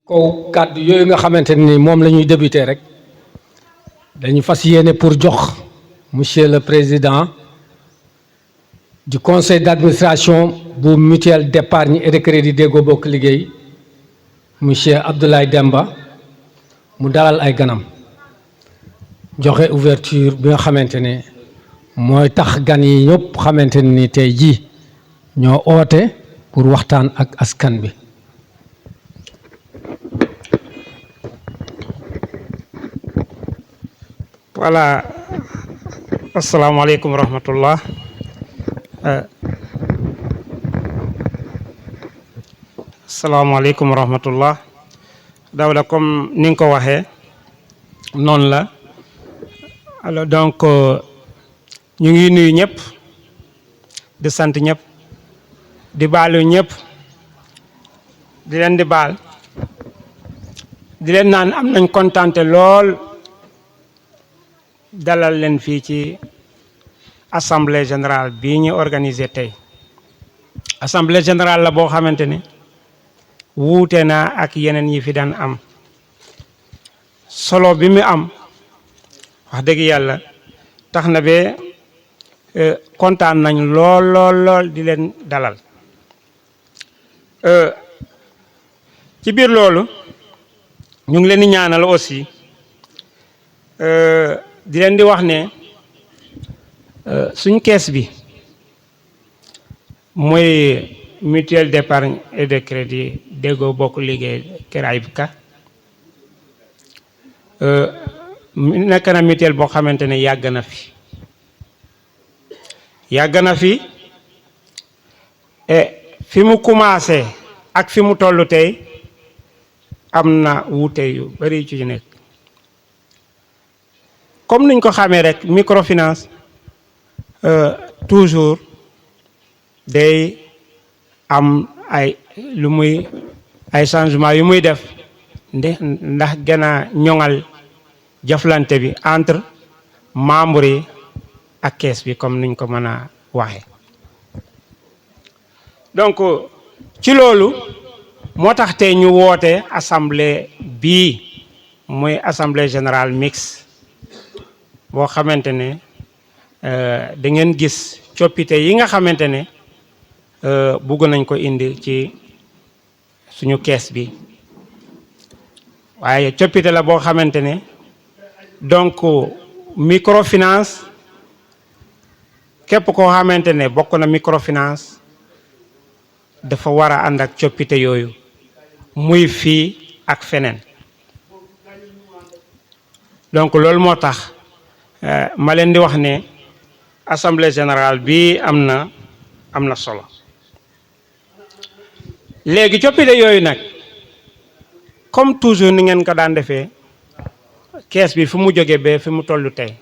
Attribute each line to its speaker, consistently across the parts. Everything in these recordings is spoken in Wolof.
Speaker 1: kaw kàddu yooyu nga xamante ni moom la ñuy débuté rek dañu fas yéene pour jox monsieur le président du conseil d'administration bu mutuelle d'épargne et de crédit Déggo Bokk Liggéey monsieur Abdoulaye Demba mu dalal ay ganam joxe ouverture bi nga xamante ne mooy tax gan yi ñëpp xamante ni tey jii ñoo oote pour waxtaan ak askan bi.
Speaker 2: Voilà, assalamu alaikum rahmatullah. Assalamu alaikum rahmatullah. Dawda comme ni nga ko waxee noonu la alors donc ñu ngi nuyu ñëpp di sant ñëpp di baalu ñëpp di leen di baal di leen naan am nañ kontante lool dalal leen fii ci assemblée générale bii ñu organisé tey assemblée générale la boo xamante ne wuute naa ak yeneen yi fi daan am solo bi mu am wax dëgg yàlla tax na ba kontaan nañ lool lool lool di leen dalal ci biir loolu ñu ngi leen di ñaanal aussi di leen di wax ne suñ kees bi mooy mutuelle d'épargne et de crédit Déggo Bokk Liggéey Kër Ayib Ka nekk na mutuelle boo xamante ne yàgg na fi fi mu commencé ak fi mu toll tey am na wuute yu bari ci nekk comme niñ ko xamee rek microfinance toujours day am ay changement yu muy def ndax gën a ñoŋal jëflante bi entre membres yi ak kees bi comme niñ ko mën a waxee donc ci loolu moo tax tey ñu woote assemblée bii mooy assemblée générale mixte boo xamante ne da ngeen gis coppite yi nga xamante ne bugg nañ ko indi ci suñu kees bi waaye coppite la boo xamante ne donc microfinance képp koo xamante ne bokk na microfinance dafa war a ànd ak coppite yooyu muy fii ak feneen donc loolu moo tax ma leen di wax ne assemblée générale bi am na solo léegi coppite yooyu nag comme toujours ni ngeen ko daan defee kees bi fu mu jógee ba fi mu toll tey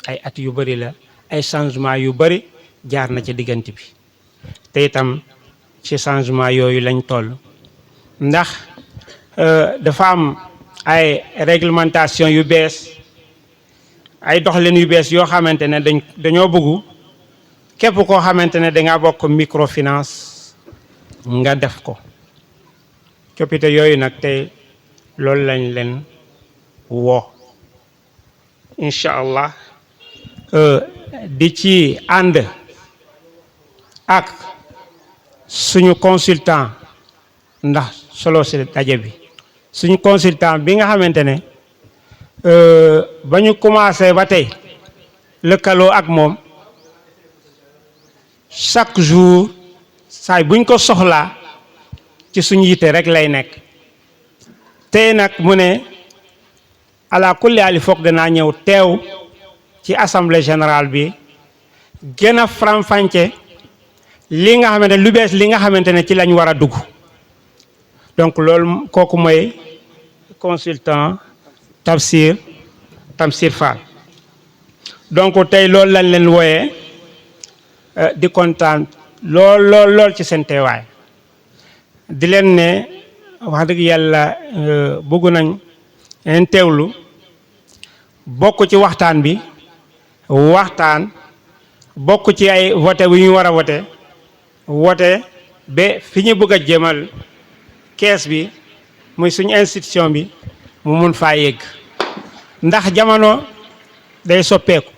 Speaker 2: ay at yu bari la ay changement yu bari jaar na ci diggante bi te itam ci changement yooyu lañ toll ndax dafa am ay réglementation yu bees ay doxalin yu bees yoo xamante ne dañoo bëgg képp koo xamante ne dangaa bokk microfinance nga def ko coppite yooyu nag tey loolu lañ leen woo incha allah di ci ànd ak suñu consultant ndax solo si daje bi suñu consultant bi nga xamante ne ba ñu commencé ba tey lëkkaloo ak moom chaque jour saay buñ ko soxlaa ci suñu yitte rek lay nekk tey nag mu ne ala kulli ali foog danaa ñëw teew ci assemblée générale bi gën a faram-fàcce li nga xamante ne lu bees li nga xamante ne ci lañ war a dugg donc loolu kooku mooy consultant Tamsir Fall donc tey loolu lañ leen wooyee di kontaan lool ci seen teewaay di leen ne wax dëgg yàlla bëgg nañ leen teewlu bokk ci waxtaan bi bokk ci ay voté bu ñu war a voté ba fi ñu bëgg a jëmal kees bi muy suñu institution bi mu mun faa yegg ndax jamono day soppeeku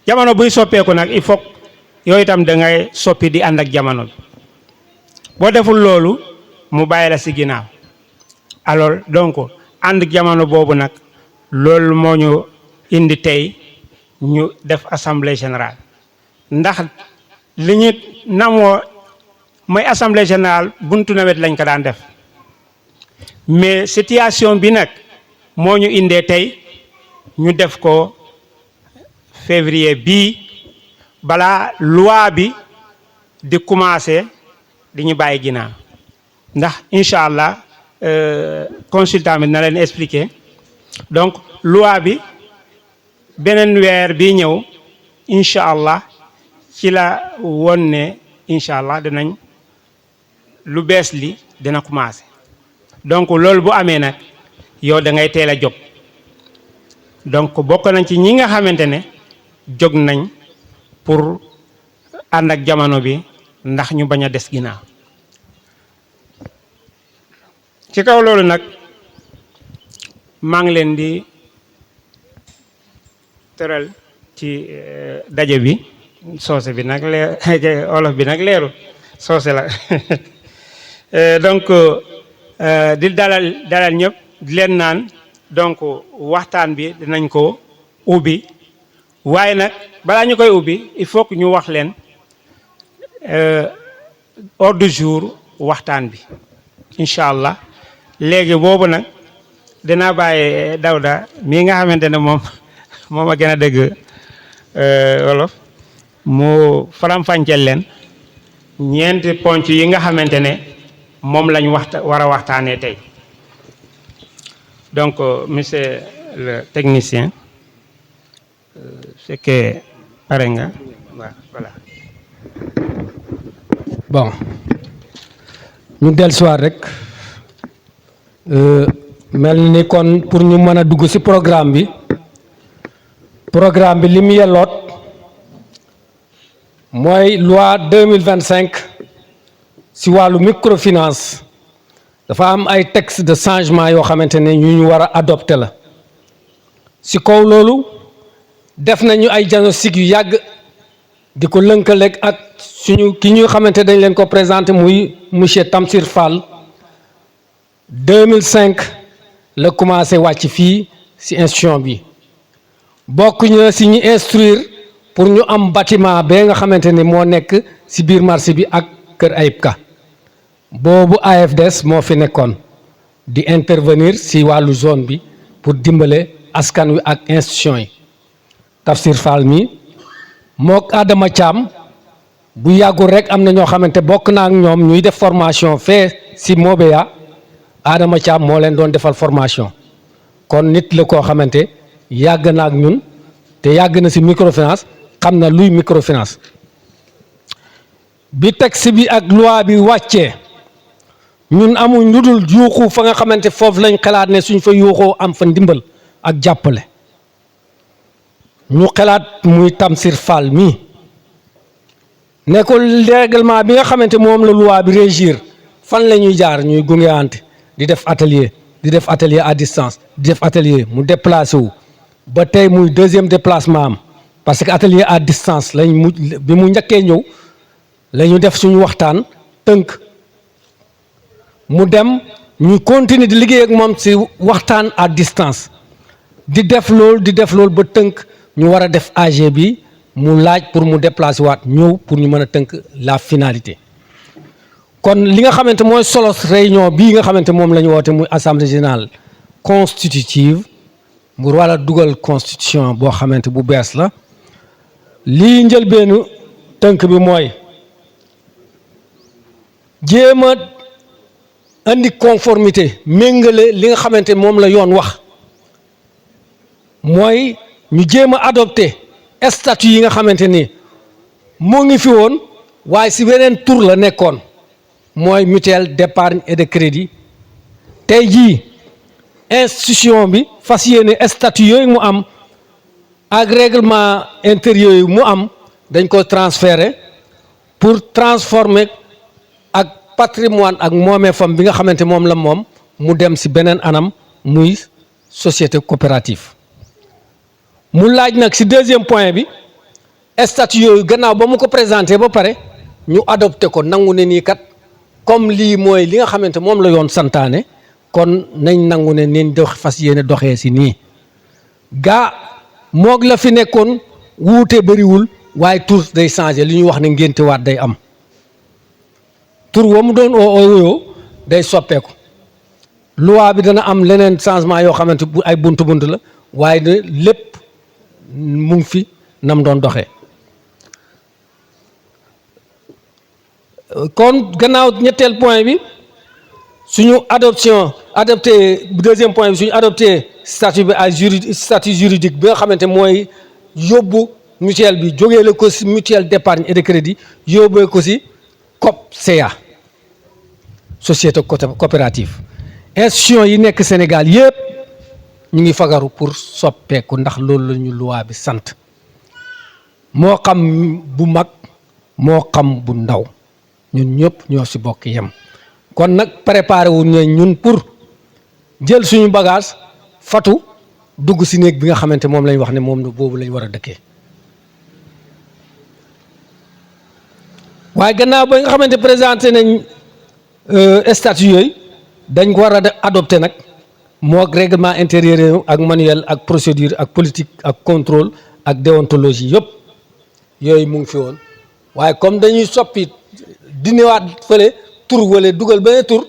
Speaker 2: jamono buy soppeeku nag il faut yooyu itam da ngay soppi di ànd ak jamono bi boo deful loolu mu bàyyi la si ginnaaw alors donc ànd ak jamono boobu nag loolu moo ñu indi tey ñu def assemblée générale ndax li ñu namoo mooy assemblée générale buntu nawet lañ ko daan def mais situation bi nag moo ñu indee tey ñu def ko février bii balaa loi bi di commencer di ñu bàyyi ginnaaw ndax incha allah consultant bi na leen expliquer donc loi bi beneen weer bii ñëw incha allah ci la woon ne incha allah dinañ lu bees li dina commencer donc loolu bu amee nag yow da ngay teel a jóg donc bokk nañ ci ñi nga xamante ne jóg nañ pour ànd ak jamono bi ndax ñu bañ a des ginnaaw ci kaw loolu nag maa ngi leen di tëral ci daje bi soose bi nag leer olof bi nag leeru soose la donc di dalal ñëpp di leen naan donc waxtaan bi dinañ ko ubbi waaye nag balaa ñu koy ubbi il faut que ñu wax leen ordre du jour waxtaan bi incha allah léegi boobu nag dinaa bàyyi Dawda mii nga xamante ne moom a gën a dëgg wolof mu faram-fàcceel leen ñeenti ponc yi nga xamante ne moom lañ war a waxtaanee tey donc monsieur le technicien c'est que pare nga waaw voilà.
Speaker 1: bon ñu dellusiwaat rek mel ni kon pour ñu mën a dugg ci programme bi li mu yelloot mooy loi 2025 ci wàllu microfinance dafa am ay texte de changement yoo xamante ne ñu war a adopté la ci kaw loolu def nañu ay diagnostic yu yàgg di ko lënkaleeg ak suñu ki ñu xamante dañ leen ko présenté muy monsieur Tamsir Fall 2005 la commencé wàcc fii ci institution bi bokk ñu ci ñu instruire pour ñu am bâtiment bee nga xamante ni moo nekk ci biir marché bi ak Kër Ayib Ka boobu AFDS moo fi nekkoon di intervenir ci wàllu zone bi pour dimbale askan wi ak institution yi Tafsir Fall mi mook Adama Thiam bu yàggul rek am na ñoo xamante bokk naa ak ñoom ñuy def formation fee ci Mobeya Adama Thiam moo leen doon defal formation kon nit la koo xamante yàgg na ak ñun te yàgg na ci microfinance xam na luy microfinance bi texte bi ak loi bi wàccee ñun amuñ lu dul yuuxu fa nga xamante foofu lañ xalaat ne suñ fa yuuxoo am fa ndimbal ak jàppale ñu xalaat muy Tamsir Fall mii ne ko règlement bi nga xamante moom la loi bi régir fan la ñuy jaar ñuy gungeante di def atelier à distance di def atelier mu déplacé wu ba tey muy deuxième déplacement am parce que atelier à distance bi mu njëkkee ñëw la ñu def suñu waxtaan tënk mu dem ñu continuer di liggéey ak moom ci waxtaan à distance di def loolu ba tënk ñu war a def AG bi mu laaj pour mu déplacer waat ñëw pour ñu mën a tënk la finalité kon li nga xamante mooy solo réunion bii nga xamante moom la ñu woote muy assemblée générale constitutive mu war a dugal constitution boo xamante bu bees la lii njëlbeenu tënk bi mooy jéem a indi conformité méngale li nga xamante moom la yoon wax mooy ñu jéem a adopté statut yi nga xamante ni moo ngi fi woon waaye ci beneen tur la nekkoon mooy mutuelle d'épargne et de crédit tey jii institution bi fas yéene statut yooyu mu am ak règlement intérieur yi mu am dañ ko transférer pour transformer ak patrimoine ak moomee fam bi nga xamante moom la moom mu dem si beneen anam muy société coopérative. mu laaj nag si deuxième point bi statut yooyu gannaaw ba mu ko présenté ba pare ñu adopté ko nangu ne nii kat comme lii mooy li nga xamante moom la yoon santaane kon nañ nangu ne nañ dox fas yéene doxee si nii gaa moog la fi nekkoon wuute bëriwul waaye tur day changé li ñuy wax ne ngénte waat day am tur wa mu doon ooyoo day soppeeku loi bi dana am leneen changement yoo xamante bu ay bunt la waaye ne lépp mu ngi fi nam doon doxee kon gannaaw ñetteel point bi suñu adopté deuxième point bi suñu adopté statut bi ay statut juridique bi nga xamante mooy yóbbu mutuelle bi jógee la ko si mutuelle d'épargne et de crédit yóbbee ko si COP-CA société coopérative institution yi nekk Sénégal yëpp ñu ngi fagaru pour soppeeku ndax loolu la ñu loi bi sant moo xam bu mag moo xam bu ndaw ñun ñëpp ñoo si bokk yem kon nag préparé wu ne ñun pour jël suñu bagage fatu dugg si néeg bi nga xamante moom lañ wax ne moom boobu lañ war a dëkkee waaye gannaaw ba nga xamante présenté nañ statut yooyu dañ ko war a adopté nag moo règlement intérieur ak manuel ak procédure ak politique ak contrôle ak déontologie yëpp yooyu mu ngi fi woon waaye comme dañuy soppi diniwaat fële tur wala dugal beneen tur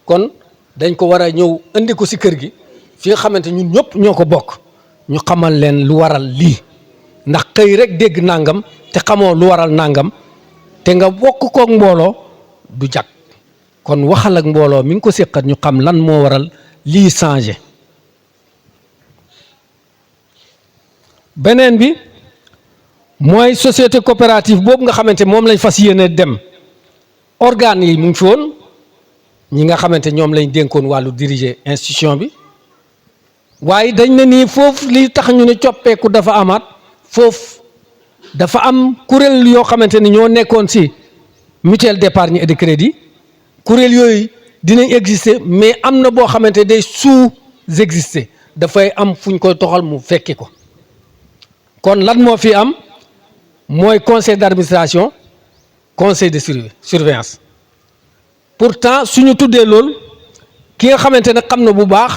Speaker 1: kon dañ ko war a ñëw indi ko si kër gi fi nga xamante ñun ñëpp ñoo ko bokk ñu xamal leen lu waral lii ndax xëy rek dégg nangam te xamoo lu waral nangam te nga bokk koog mbooloo du jag kon waxal ak mbooloo mi ngi ko séqat ñu xam lan moo waral lii changé beneen bi mooy société coopérative boobu nga xamante moom lañ fas yéene dem organes yi mu ngi fi woon ñi nga xamante ñoom lañ dénkoon wàllu diriger institution bi waaye dañ ne nii foofu li tax ñu ne coppeeku dafa amaat foofu dafa am kuréel yoo xamante ni ñoo nekkoon si mutuelle d'épargne et de crédit kuréel yooyu dinañ exister mais am na boo xamante day sous-exister dafay am fu ñu koy toxal mu fekki ko kon lan moo fi am mooy conseil d'administration conseil de surveillance pourtant suñu tuddee loolu ki nga xamante ne xam na bu baax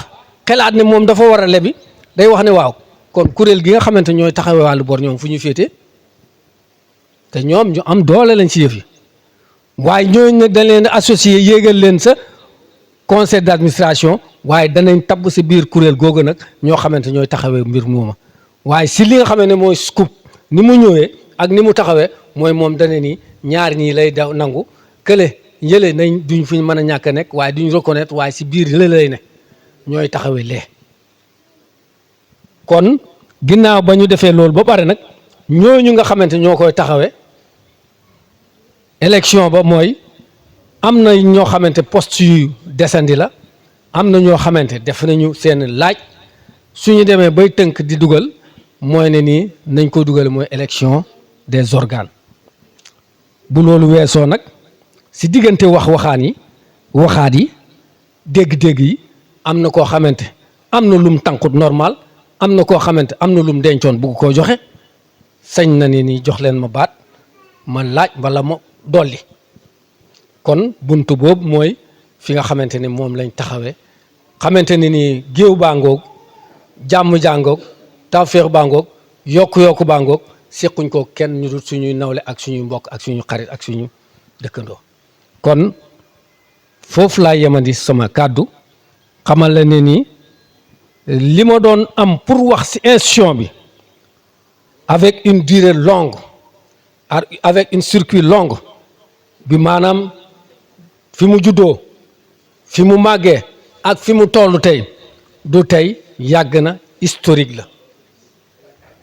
Speaker 1: xelaat ne moom dafa war a lebi day wax ne waaw kon kuréel gi nga xamante ñooy taxawee wàllu bor ñoom fu ñu féete te ñoom ñu am doole lañ ci yëf yi waaye ñooñu nag dañ leen associé yéegal leen sa conseil d'administration waaye danañ tabb si biir kuréel googu nag ñoo xamante ñooy taxawee mbir mooma waaye si li nga xam ne mooy scoop ni mu ñëwee ak ni mu taxawee mooy moom dana ni ñaar ñii lay daw nangu kële yële nañ duñ fi mën a ñàkk a nekk waaye duñ reconnaître waaye si biir la lay ne ñooy taxawee lee kon ginnaaw ba ñu defee loolu ba pare nag ñooñu nga xamante ñoo koy taxawee élection ba mooy am na ñoo xamante poste yu desandi la am na ñoo xamante def nañu seen laaj suñu demee bay tënk di dugal mooy ne nii nañ ko dugal mooy élection des organes bu loolu weesoo nag si diggante waxaat yi dégg-dégg yi am na koo xamante am na lum tànkut normal am na koo xamante am na lum dencoon bugg koo joxe sañ na ni nii jox leen ma baat ma laaj wala ma dolli kon buntu boobu mooy fi nga xamante ne moom lañ taxawee xamante ne nii géew baa ngoog jàmm jàngoog tawféex baa ngoog yokku baa ngoog sequñ ko kenn ñu dul suñuy nawle ak suñuy mbokk ak suñu xarit ak suñu dëkkandoo kon foofu laa yemandi sama kàddu xamal la ne nii li ma doon am pour wax ci institution bi avec une durée longue avec une circuit longue bi maanaam fi mu juddoo fi mu màggee ak fi mu toll tey du tey yàgg na historique la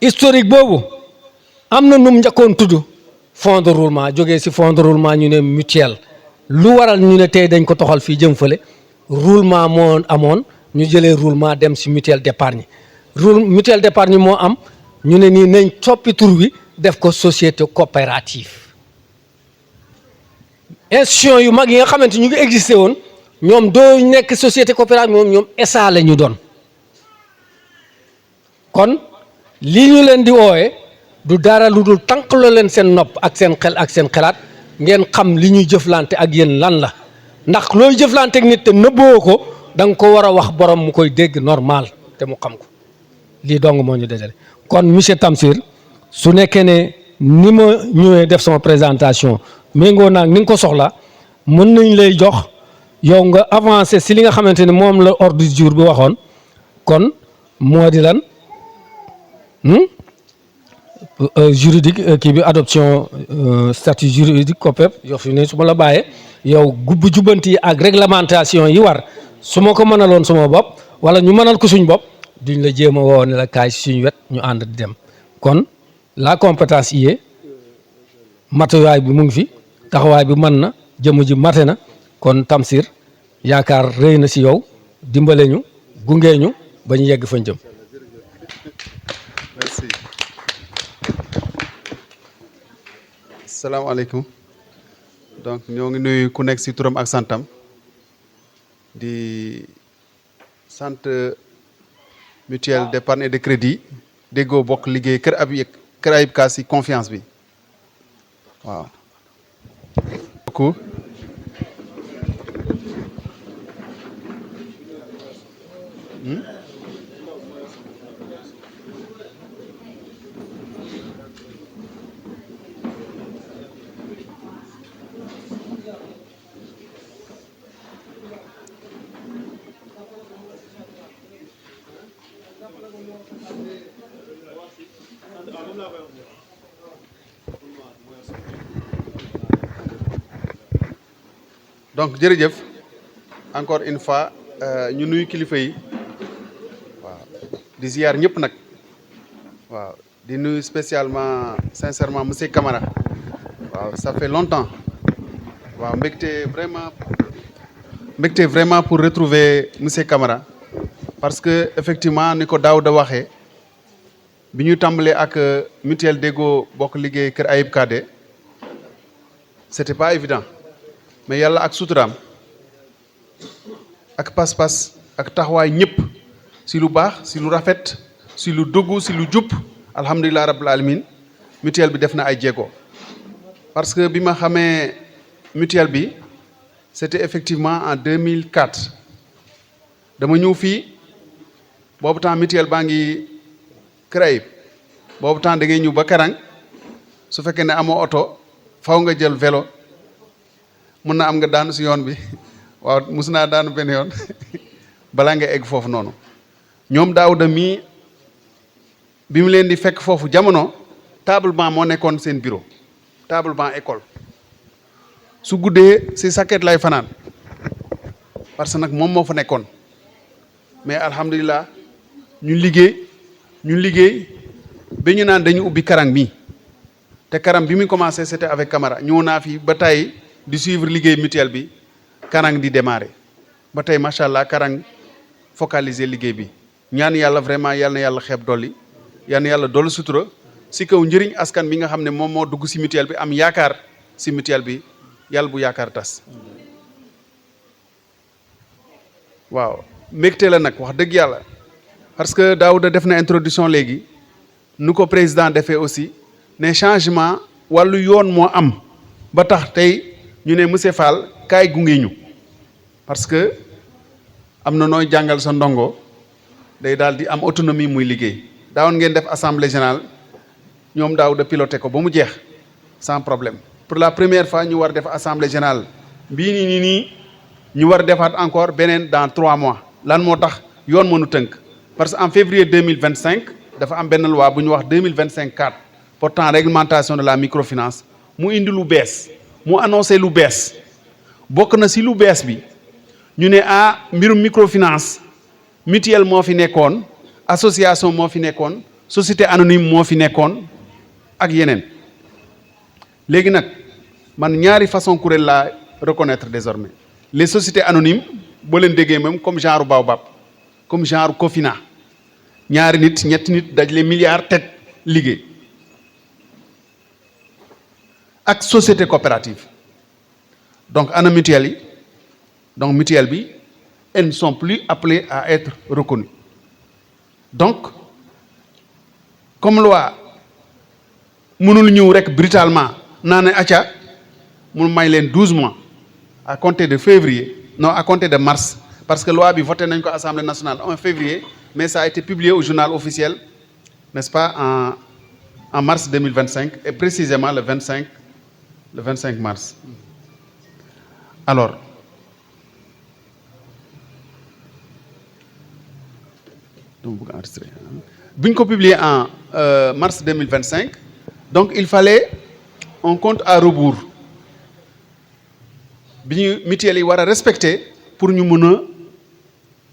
Speaker 1: historique boobu am na num njëkkoon tudd fonds de roulement jógee ci fonds de roulement ñu ne mutuelle lu waral ñu ne tey dañ ko toxal fii jëm fële roulement moo amoon ñu jëlee roulement dem ci mutuelle d'épargne mutuelle d'épargne moo am ñu ne nii nañ soppi tur wi def ko société coopérative institution yu mag yi nga xamante ñu ngi existé woon ñoom doo nekk société coopérative ñoom SA la ñu doon kon lii ñu leen di woowe du dara lu dul tànqloo leen seen nopp ak seen xel ak seen xalaat ngeen xam li ñuy jëflante ak yéen lan la ndax looy jëflante ak nit te nëbboo ko da nga ko war a wax borom mu koy dégg normal te mu xam ko lii dong moo ñu dajale kon monsieur Tamsir su nekkee ne ni ma ñëwee def sama présentation méngoo naag ni nga ko soxla mën nañ lay jox yow nga avancé si li nga xamante ne moom la ordre du jour bi waxoon kon moo di lan juridique kii bi adoption statut juridique COPEP yow fi ne su ma la bàyyee yow gubbu jubbanti yi ak réglementation yi war su ma ko mënaloon sama bopp wala ñu mënal ko suñ bopp duñ la jéem a woo ne la kaay si suñu wet ñu ànd di dem kon la compétence y est matuwaay bi mu ngi fi taxawaay bi mën na jëmm ji mate na kon Tamsir yaakaar rëy na si yow dimbale ñu gunge ñu ba ñu yegg fañ jëm.
Speaker 3: Merci. Salaamaaleykum donc ñoo ngi nuyu ku nekk ci turam ak santam di sant mutuelle d'épargne et de crédit déggoo bokk liggéey Kër Ayib Ka ci confiance bi waaw. donc jërëjëf encore une fois ñu nuyu kilifa yi waaw di ziar ñëpp nag waaw di nuyu spécialement sincèrement monsieur Camara waaw ça fait longtemps waaw mbégte vraiment pour retrouver monsieur Camara parce que effectivement ni ko Daouda waxee bi ñu tàmbalee ak mutuelle déggoo bokk liggéey Kër Ayib Ka c'était pas évident mais yàlla ak suturaam ak pas-pas ak taxawaay ñëpp si lu baax si lu rafet si lu dugg si lu jub alhamdulilah rabbil alamin mutuelle bi def na ay jéego parce que bi ma xamee mutuelle bi c'était effectivement en 2004 dama ñëw fii boobu temps mutuelle baa ngi Kër Ayib boobu temps da ngay ñëw ba Karang su fekkee ne amoo oto faw nga jël vélo mun na am nga daanu si yoon bi waaw mus naa daanu benn yoon balaa nga egg foofu noonu ñoom Daouda mii bi mu leen di fekk foofu jamono table banc moo nekkoon seen bureau table banc école su guddee si sakket lay fanaan parce que nag moom moo fa nekkoon mais alhamdulilah ñu liggéey ba ñu naan dañu ubbi Karang mii te Karang bi muy commencé c'était avec Camara ñëw naa fi ba tey di suivre liggéey mutuelle bi Karang di démarrer ba tey macha allah Karang focaliser liggéey bi ñaan yàlla vraiment yal na yàlla xeeb dolli yal na yàlla dolli sutura si kaw njëriñ askan bi nga xam ne moom moo dugg si mutuelle bi am yaakaar si mutuelle bi yàlla bu yaakaar tas. waaw mbégte la nag wax dëgg yàlla parce que Daouda def na introduction léegi nu ko président defee aussi ne changement wàllu yoon moo am ba tax tey. ñu ne monsieur Fall kaay gunge ñu parce que am na nooy jàngal sa ndongo day daal di am autonomie muy liggéey daawoon ngeen def assemblée générale ñoom daaw de piloté ko ba mu jeex sans problème pour la première fois ñu war def assemblée générale bii nii ñu war defaat encore beneen dans 3 mois lan moo tax yoon mënu tënk parce que en février 2025 dafa am benn loi bu ñu wax 2025-4 portant réglementation de la microfinance mu indi lu bees mu annoncé lu bees bokk na si lu bees bi ñu ne mbirum microfinance mutuelle moo fi nekkoon association moo fi nekkoon société anonyme moo fi nekkoon ak yeneen léegi nag man ñaari façon kuréel laa reconnaître désormais les sociétés anonymes boo leen déggee même comme genre Baobab comme genre Cofina ñaari nit ñetti nit dajale milliards teg liggéey ak société coopérative donc ana mutuelle yi donc mutuelle bi elles ne sont plus appelées à être reconnues donc comme loi mënul ñëw rek brutalement naa ne acca mu may leen 12 mois à compter de février non à compter de mars parce que loi bi voté nañ ko Assemblée nationale en février mais ça a été publié au journal officiel n'est-ce pas en mars 2025 et précisément le 25 mars alors bi ñu ko publié en mars 2025 donc il fallait un compte à rebours bi ñu mutuelle yi war a respecter pour ñu mën a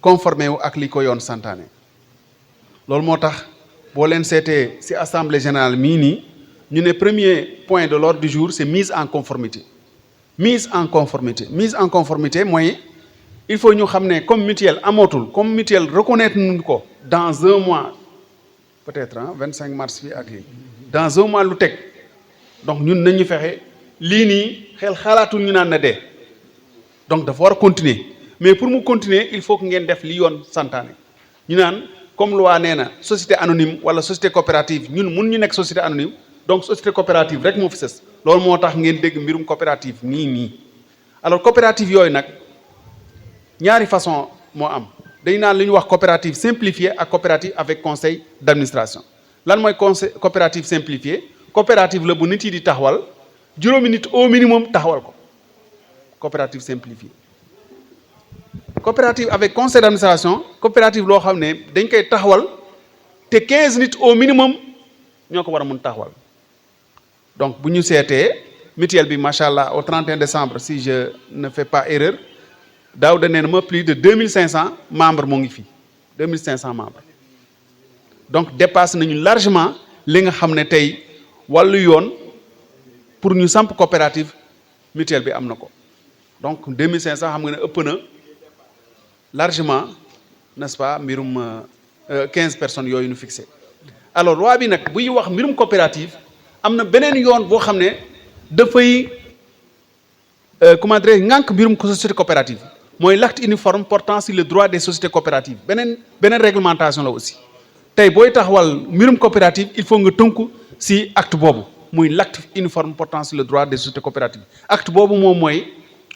Speaker 3: conformer wu ak li ko yoon santaane loolu moo tax boo leen seetee ci assemblée générale mii nii ñu ne premier point de l'ordre du jour c'est mise en conformité mise en conformité mooy il faut ñu xam ne comme mutuelle amootul comme mutuelle reconnaître nañu ko dans un mois peut-être 25 mars fii ak lii dans un mois lu teg donc ñun nañu fexe lii nii xel xalaatul ñu naan na dee donc dafa war a continuer mais pour mu continuer il faut que ngeen def li yoon santaane ñu naan comme loi nee na société anonyme wala société coopérative ñun mun ñu nekk société anonyme donc société coopérative rek moo fi sës loolu moo tax ngeen dégg mbirum coopérative nii alors coopérative yooyu nag ñaari façon moo am dañu naan li ñuy wax coopérative simplifiée ak coopérative avec conseil d'administration lan mooy conseil coopérative simplifiée coopérative la bu nit yi di taxawal juróomi nit au minimum taxawal ko coopérative simplifiée coopérative avec conseil d'administration coopérative loo xam ne dañ koy taxawal te 15 nit au minimum ñoo ko war a mun taxawal donc bu ñu seetee mutuelle bi macha allah au 31 décembre si je ne fais pas erreur daaw da neen ma plus de 2500 membres moo ngi fii 2500 membres donc dépasse nañu largement li nga xam ne tey wàllu yoon pour ñu samp coopérative mutuelle bi am na ko donc 2500 xam nga ne ëpp na largement n'est-ce pas mbirum 15 personnes yooyu ñu fixé alors loi bi nag buy wax mbirum coopérative am na beneen yoon boo xam ne dafay comment dire ngànk mbirum société coopérative mooy l'acte uniforme portant sur le droit des sociétés coopératives beneen réglementation la aussi tey booy taxawal mbirum coopérative il faut nga tënku si acte boobu muy l'acte uniforme portant sur le droit des sociétés coopératives acte boobu moom mooy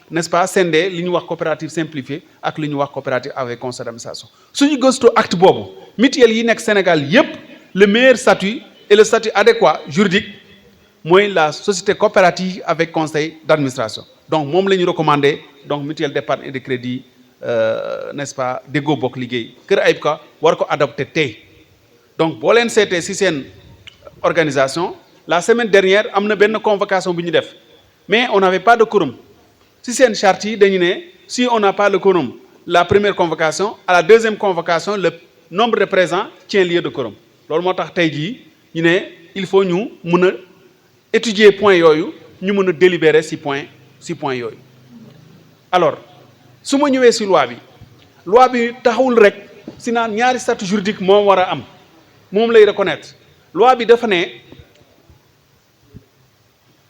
Speaker 3: n'est-ce pas scindé li ñuy wax coopérative simplifiée ak li ñuy wax coopérative avec conseil d'administration suñu gëstu acte boobu mutuelle yi nekk Sénégal yépp le meilleur statut et le statut adéquat juridique mooy la société coopérative avec conseil d'administration donc moom la ñu recommandé donc mutuelle d'épargne et de crédit n'est-ce pas déggoo bokk liggéey Kër Ayib Ka war ko adopté tey donc boo leen seetee ci seen organisation la semaine dernière am na benn convocation bu ñu def mais on n'avait pas de quorum ci seen charte yi dañu ne si on n'a pas le quorum la première convocation à la deuxième convocation le nombre de présents tient lieu de quorum loolu moo tax tey jii ñu ne il faut ñu mun a étudier point yooyu ñu mën a délibérer ci point yooyu alors su ma ñëwee ci loi bi taxawul rek ci naan ñaari statut juridique moom war a am moom lay reconnaître loi bi dafa ne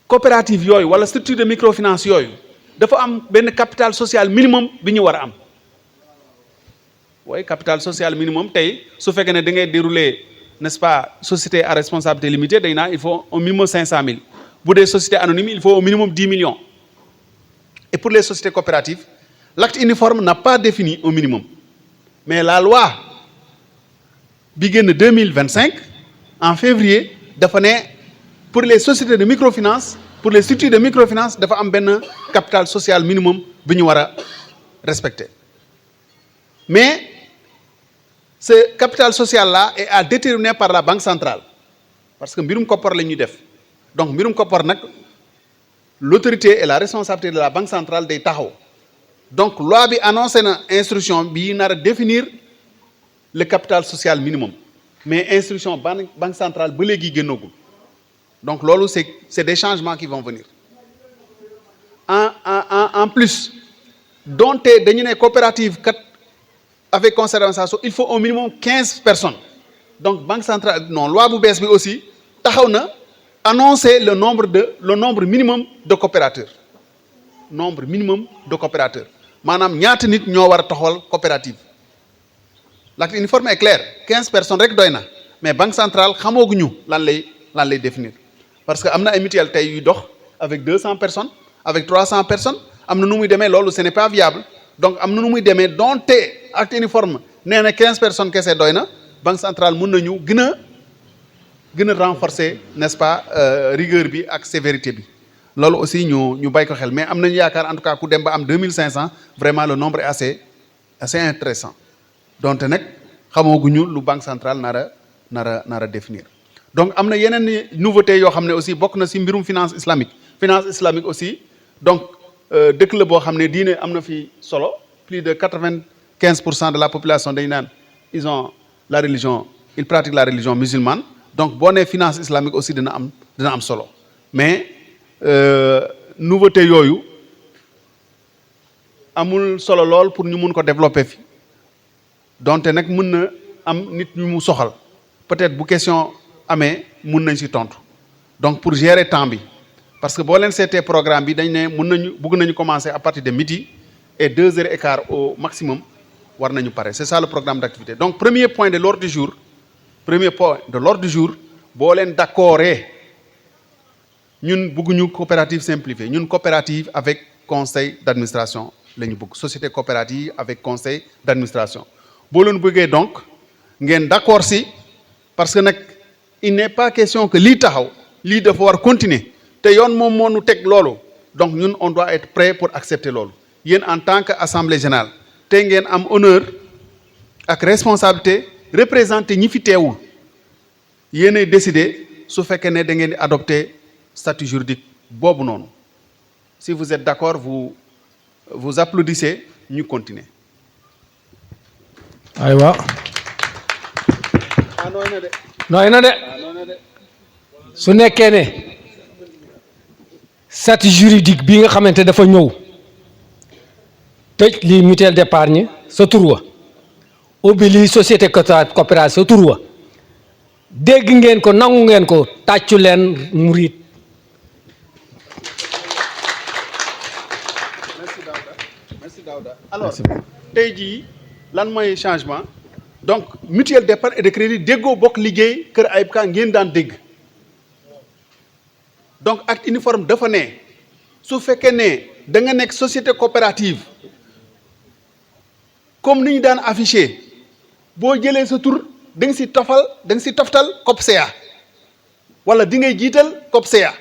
Speaker 3: coopérative yooyu wala structure de microfinance yooyu dafa am benn capital social minimum bi ñu war a am waaye capital social minimum tey su fekkee ne da ngay dérouler n'est-ce pas société à responsabilité limitée dañ naan il faut au minimum 500 000 bu dee société anonyme il faut au minimum 10 millions et pour les sociétés coopératives l'acte uniforme n'a pas défini un minimum mais la loi bi génn 2025 en février dafa ne pour les sociétés de microfinance pour les structures de microfinance dafa am benn capital social minimum bi ñu war a respecter mais ce capital social là est à déterminer par la banque centrale parce que mbirum koppar la ñuy def donc mbirum koppar nag l'autorité et la responsabilité de la banque centrale day taxaw donc loi bi annoncé na instruction bi nar a définir le capital social minimum mais instruction banque centrale ba léegi génnagul donc loolu c'est des changements qui vont venir en plus donte dañu ne coopérative kat avec conseil d'administration il faut au minimum 15 personnes donc banque centrale non loi bu bees bi aussi taxaw na annoncer le nombre minimum de coopérateurs maanaam ñaata nit ñoo war a taxawal coopérative l'acte uniforme est clair 15 personnes rek doy na mais banque centrale xamooguñu lan lay définir parce que am na ay mutuelles tey yuy dox avec 200 personnes avec 300 personnes am na nu muy demee loolu ce n'est pas viable donc am na nu muy demee donte acte uniforme nee na 15 personnes kese doy na banque centrale mun nañu gën a renforcer n'est-ce pas rigueur bi ak sévérité bi loolu aussi ñu bàyyi ko xel mais am nañu yaakaar en tout cas ku dem ba am 2500 vraiment le nombre est assez intéressant donte nag xamooguñu lu banque centrale nar a définir donc am na yeneen nouveauté yoo xam ne aussi bokk na ci mbirum finance islamique aussi donc dëkk la boo xam ne diine am na fi solo plus de 95% de la population dañu naan ils pratiquent la religion musulmane donc boo nee finance islamique aussi dina am solo mais nouveauté yooyu amul solo lool pour ñu mun ko développer fi donte nag mën na am nit ñu mu soxal peut-être bu question amee mun nañ ci tontu donc pour gérer temps bi parce que boo leen seetee programme bi dañ ne bëgg nañu commencer à partir de midi et 2h15 au maximum war nañu pare c'est ça le programme d'activité donc premier point de l'ordre du jour boo leen d'accordee ñun bëgguñu coopérative simplifiée ñun coopérative avec conseil d'administration la ñu bëgg société coopérative avec conseil d'administration boo leen bëggee donc ngeen d'accord si parce que nag il n'est pas question que lii taxaw lii dafa war continuer te yoon moom moo nu teg loolu donc ñun on doit être prêt pour accepter loolu yéen en tant que assemblée générale te ngeen am honneur ak responsabilité représenter ñi fi teewul yéenay décider su fekkee ne da ngeen di adopter statut juridique boobu noonu si vous êtes d'accord vous applaudissez ñu continuer.
Speaker 1: aywa. nooy na de su nekkee ne statut juridique bi nga xamante dafa ñëw tëj lii mutuelle d'épargne sa tur wa ubbi lii société coopérative sa tur wa dégg ngeen ko nangu ngeen ko tàccu leen murit.
Speaker 3: Merci Daouda. Alors tey jii lan mooy changement donc mutuelle d'épargne et de crédit déggoo bokk liggéey kër Ayib Ka ngeen daan dégg donc acte uniforme dafa ne su fekkee ne da nga nekk société coopérative comme ni ñu daan affiché boo jëlee sa tur da nga si toftal COPCA wala di ngay jiital COPCA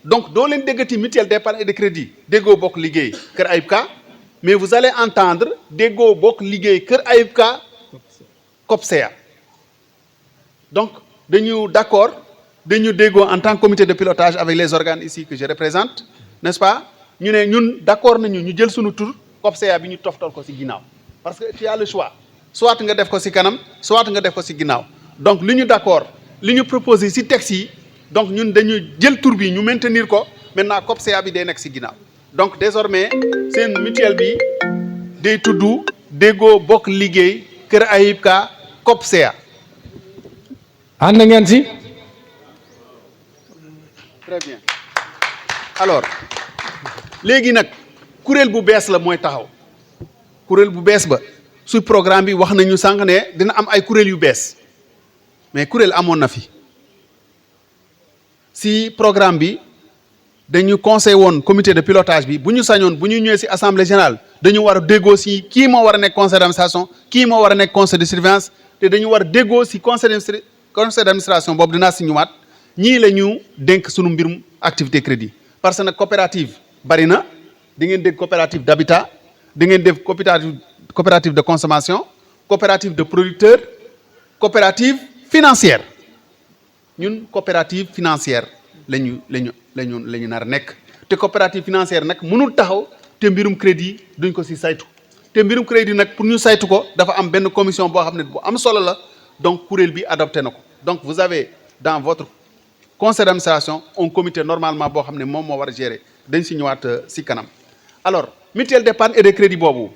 Speaker 3: donc doo leen déggati mutuelle d'épargne et de crédit déggoo bokk liggéey kër Ayib Ka mais vous allez entendre déggoo bokk liggéey kër Ayib Ka COPCA donc dañu d'accord dañu déggoo en tant que comité de pilotage avec les organes ici que je représente n'est-ce pas ñu ne ñun d'accord nañu ñu jël suñu tur COPCA bi ñu toftal ko ci ginnaaw parce que tu as le choix soit nga def ko ci kanam soit nga def ko ci ginnaaw donc li ñu d'accord li ñu proposé ci texte yi donc ñun dañu jël tur bi ñu maintenir ko maintenant COPCA bi day nekk ci ginnaaw donc désormais seen mutuelle bi day tudd déggoo bokk liggéey kër Ayib Ka COPCA.
Speaker 1: ànd ngeen ci.
Speaker 3: très bien alors léegi nag kuréel bu bees la mooy taxaw kuréel bu bees ba su programme bi wax nañu sànq ne dina am ay kuréel yu bees mais kuréel amoon na fi si programme bi dañu conseil woon comité de pilotage bi bu ñu sañoon bu ñu ñëwee si assemblée générale dañu war a déggoo si kii moo war a nekk conseil d'administration kii moo war a nekk conseil de surveillance te dañu war a déggoo si conseil d'administration boobu dinaa si ñëwaat ñii la ñu dénk sunu mbirum activité crédit parce que nag coopérative bari na di ngeen dégg coopérative d'habitat di ngeen dégg coopérative de consommation coopérative de producteurs coopérative financière ñun coopérative financière la ñu nar a nekk te coopérative financière nag mënul taxaw te mbirum crédit duñ ko ci saytu te mbirum crédit nag pour ñu saytu ko dafa am benn commission boo xam ne bu am solo la donc kuréel bi adopté na ko donc vous avez dans votre conseil d'administration un comité normalement boo xam ne moom moo war a gérer dañ ci ñëwaat ci kanam alors mutuelle d'épargne et de crédit boobu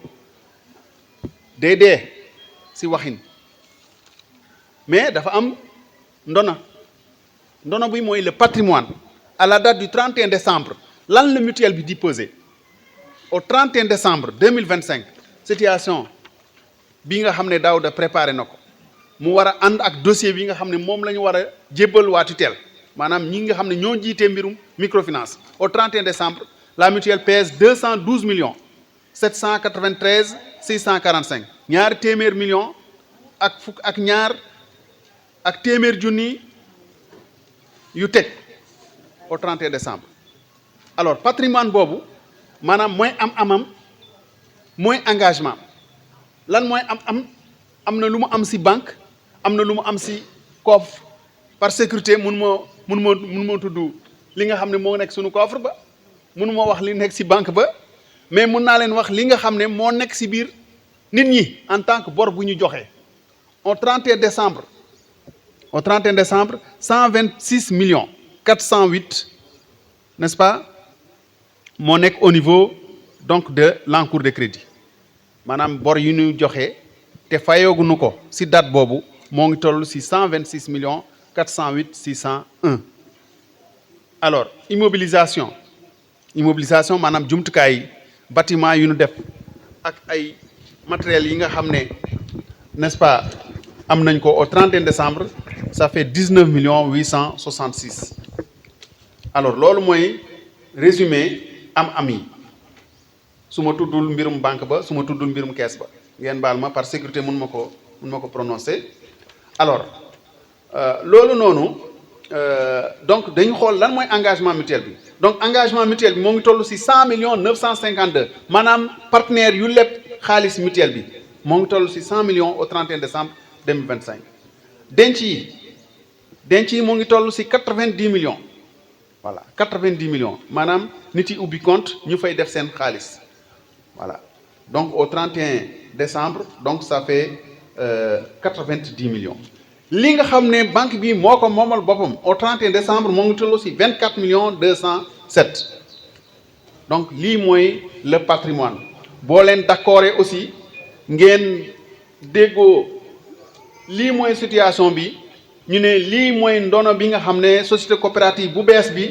Speaker 3: day dee ci waxin mais dafa am ndono bi mooy le patrimoine à la date du 31 décembre lan la mutuelle bi di peser au 31 décembre 2025 situation bi nga xam ne Daouda préparé na ko mu war a ànd ak dossier bi nga xam ne moom la ñu war a jébbal waa tutelle maanaam ñi nga xam ne ñoo jiitee mbirum microfinance au 31 décembre la mutuelle pèse 212 millions 793 645 ñaari téeméer millions ak fukk ak ñaar ak téeméer junni yu teg au 31 décembre alors patrimoine boobu maanaam mooy amam mooy engagement lan mooy am na lu mu am ci banque am na lu mu am ci coffre par sécurité mun moo tudd li nga xam ne moo nekk suñu coffre ba mun moo wax li nekk ci banque ba mais mun naa leen wax li nga xam ne moo nekk ci biir nit ñi en tant que bor bu ñu joxe au 31 décembre 126 millions 408 n'est-ce pas moo nekk au niveau donc de l'encours de crédit maanaam bor yu ñu joxe te fayooguñu ko ci date boobu moo ngi toll ci 126 millions 408 601 alors immobilisation maanaam jumtukaay bâtiment yu ñu def ak ay matériels yi nga xam ne n'est-ce pas am nañ ko au 31 décembre ça fait 19 millions 866 alors loolu mooy résumé am yi su ma tuddul mbirum banque ba su ma tuddul mbirum kees ba ngeen baal ma par sécurité mun ma ko prononcer alors loolu noonu donc dañu xool lan mooy engagement mutuel bi donc engagement mutuel bi moo ngi toll ci 100 millions 952 maanaam partenaires yu lépp xaalis mutuel bi moo ngi toll ci 100 millions au 31 décembre 2025 denc yi moo ngi toll ci 90 millions voilà 90 millions maanaam nit yi ubbi compte ñu fay def seen xaalis voilà donc au 31 décembre donc ça fait 90 millions li nga xam ne banque bi moo ko moomal boppam au 31 décembre moo ngi toll ci 24 millions 207 donc lii mooy le patrimoine boo leen d'accord aussi ngeen déggoo lii mooy situation bi ñu ne lii mooy ndono bi nga xam ne société coopérative bu bees bi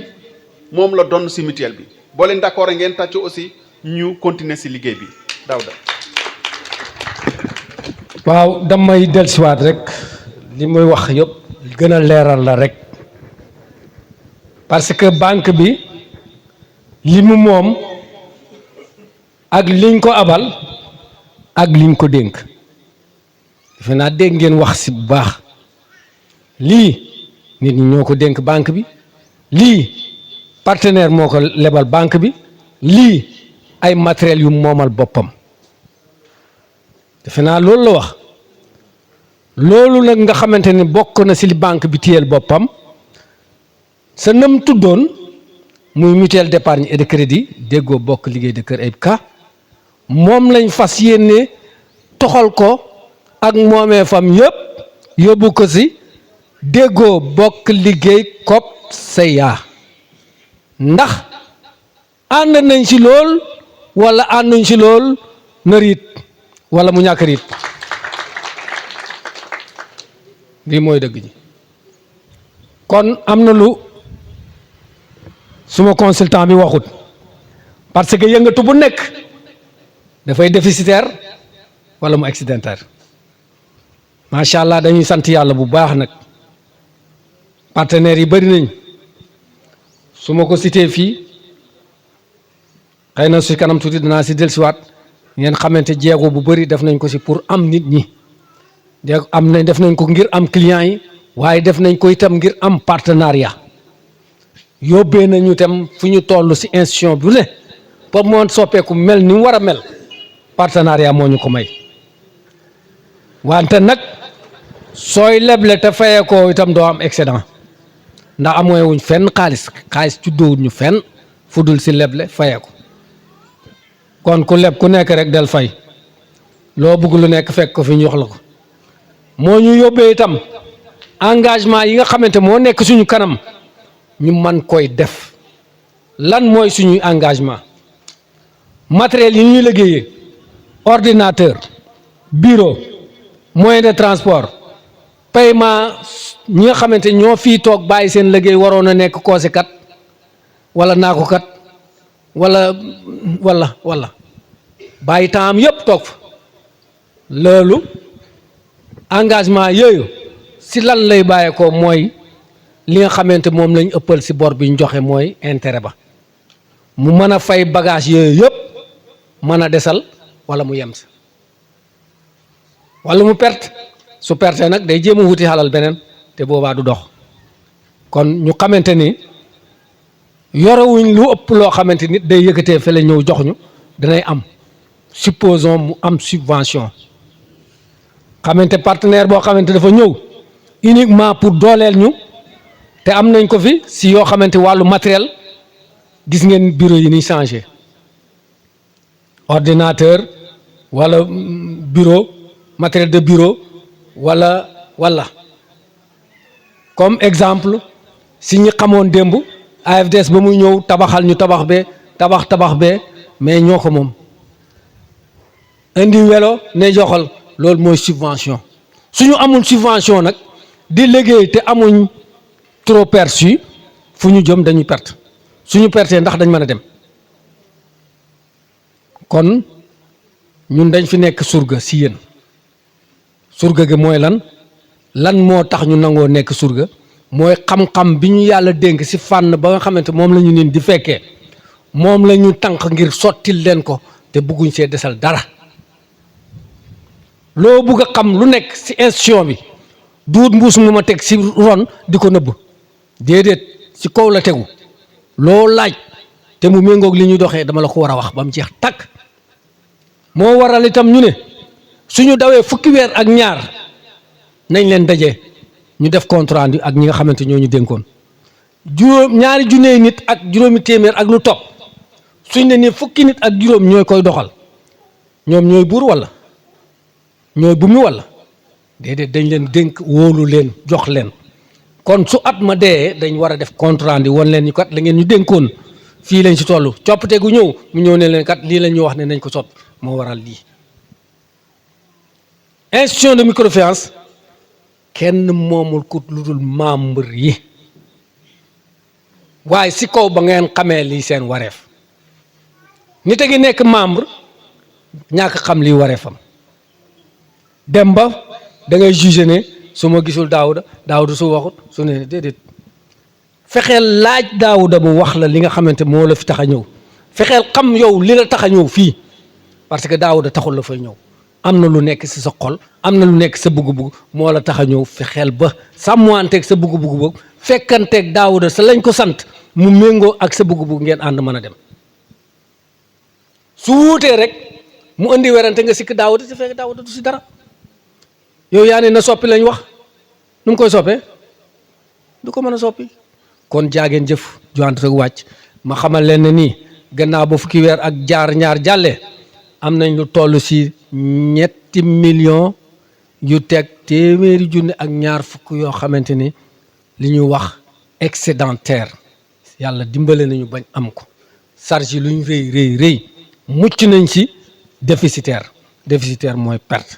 Speaker 3: moom la doon ci mutuelle bi boo leen d'accord ngeen tàcc aussi ñu continuer ci liggéey bi Daouda.
Speaker 1: waaw damay dellusiwaat rek li muy wax yëpp gën a leeral la rek parce que banque bi li mu moom ak liñ ko abal ak liñ ko dénk defe naa dégg ngeen wax ci bu baax lii nit ñi ñoo ko dénk banque bi lii partenaire moo ko lebal banque bi lii ay matériels yu moomal boppam defe naa loolu la wax loolu nag nga xamante ne bokk na ci li banque bi téyel boppam sa nam tuddoon muy mutuelle d'épargne et de crédit déggoo bokk liggéey de Kër Ayib Ka moom lañ fas yéene toxal ko ak moomee fam yëpp yóbbu ko ci déggoo bokk liggéey COP/CA ndax ànd nañ ci lool wala ànduñ ci lool na riit wala mu ñàkk riit lii mooy dëgg ji kon am na lu suma consultant bi waxut parce que yëngatu bu nekk dafay déficitaire wala mu excédentaire macha allah dañuy sant yàlla bu baax nag partenaires yi bari nañ su ma ko cité fii xëy na su kanam tuuti danaa si dellusiwaat ngeen xamante jéego bu bari def nañ ko si pour am nit ñi def nañ ko ngir am clients yi waaye def nañ ko itam ngir am partenariat yóbbee nañu itam fu ñu toll si institution bu ne pour moo soppeeku mel ni mu war a mel partenariat moo ñu ko may wante nag sooy leble te fayee ko itam doo am excédent ndax amooy wuñ fenn xaalis juddoowuñ ñu fenn fu dul si leble fayee ko kon ku leb ku nekk rek del fay loo bëgg lu nekk fekk ko fi ñu jox la ko moo ñu yóbbee itam engagement yi nga xamante moo nekk suñu kanam ñu man koy def lan mooy suñuy engagement matériel yi ñuy liggéeyee ordinateur bureau moyen de transport paiement ñi nga xamante ñoo fii toog bàyyi seen liggéey waroon a nekk koosekat wala naakukat wala bàyyi temps am yëpp toog fa loolu engagement yooyu si lan lay bàyyeekoo mooy li nga xamante moom lañ ëppal si bor bi ñu joxe mooy intérêt ba mu mën a fay bagage yooyu yëpp mën a desal wala mu yem si wala mu perte su perte nag day jéem a wuti xalal beneen te boobaa du dox kon ñu xamante ni yorewuñ lu ëpp loo xamante ni day yëkkatee fële ñëw jox ñu danay am supposons mu am subvention xamante partenaire boo xamante dafa ñëw uniquement pour dooleel ñu te am nañ ko fi si yoo xamante wàllu matériel gis ngeen bureau yi ni changé ordinateur wala bureau matériel de bureau wala comme exemple si ñi xamoon démb AFDS ba muy ñëw tabaxal ñu tabax bee mais ñoo ko moom indi welo ne joxal loolu mooy subvention suñu amul subvention nag di liggéey te amuñ trop perçu fu ñu jëm dañuy perte suñu pertee ndax dañ mën a dem kon ñun dañ fi nekk surga si yéen surga gi mooy lan moo tax ñu nangoo nekk surga mooy xam-xam bi ñu yàlla dénk si fànn ba nga xamante moom la ñu nin di fekkee moom la ñu tànk ngir sottil leen ko te bëgguñ see desal dara loo bugg a xam lu nekk si institution bi duut mbuus mu ma teg si ron di ko nëbb déedéet si kaw la tegu loo laaj te mu méngoog li ñuy doxee dama la ko war a wax ba mu jeex takk moo waral itam ñu ne suñu dawee fukki weer ak ñaar nañ leen daje ñu def compte rendu ak ñi nga xamante ñoo ñu dénkoon ñaari junne nit ak juróomi téeméer ak lu topp suñ ne ni fukki nit ak juróom ñooy koy doxal ñoom ñooy buur walla ñooy bu mu walla déedéet dañ leen dénk wóolu leen jox leen kon su at ma dee dañ war a def compte rendu woon leen ñu kat la ngeen ñu dénkoon fii lañ si toll coppite gu ñëw mu ñëw ne leen kat lii la ñu wax ne nañ ko soppi moo waral lii institution de microfinance kenn moomul ku lu dul membre yi waaye si kaw ba ngeen xamee lii seen wareef nit a ngi nekk membre ñàkk xam lii wareefam dem ba da ngay jugé ne su ma gisul Daawuda su waxut su ne déedéet fexeel laaj Daawuda mu wax la li nga xamante moo la fi tax a ñëw fexeel xam yow li la tax a ñëw fii parce que Daawuda taxul la fay ñëw am na lu nekk si sa xol am na lu nekk sa bugg-bugg moo la tax a ñëw fexeel ba sàmmanteeg sa bugg-bugg boobu fekkanteeg Daawuda sa lañ ko sant mu méngoo ak sa bugg-bugg ngeen ànd mën a dem su wuutee rek mu indi werante nga sikk Daawuda te fekk Daawuda du si dara yow yaa ne na soppi lañ wax nu mu koy soppee du ko mën a soppi kon jaageen jëf joante rek wàcc ma xamal leen ne nii gannaaw ba fukki weer ak ñaar jàllee am nañ lu toll si 3 millions yu teg téeméeri junne ak ñaar fukk yoo xamante ni li ñuy wax excédentaire yàlla dimbale nañu bañ am ko charge yi lu ñu rëy mucc nañ si déficitaire mooy perte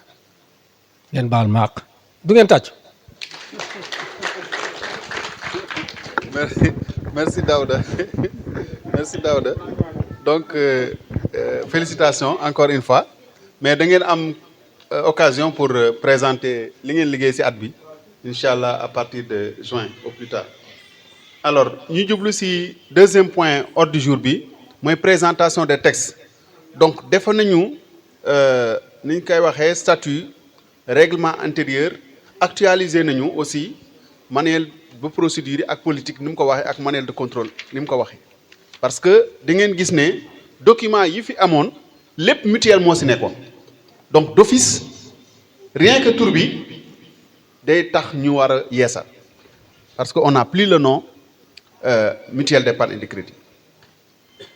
Speaker 1: ngeen baal maaq du ngeen tàcc.
Speaker 3: merci Daouda merci Daouda donc félicitations encore une fois mais da ngeen am occasion pour présenter li ngeen liggéey ci at bi incha allah à partir de juin au plus tard. alors ñu jublu ci deuxième point ordre du jour bi mooy présentation des textes donc defoon nañu ni ñu koy waxee statut règlement intérieur actualisé nañu aussi manuel ba procédure ak politique ni mu ko waxee ak manuel de contrôle ni mu ko waxee parce que da ngeen gis ne document yi fi amoon lépp mutuelle moo ci nekkoon donc d'office rien que tur bi day tax ñu war a yeesal parce que on n'a plus le nom mutuelle d'épargne et de crédit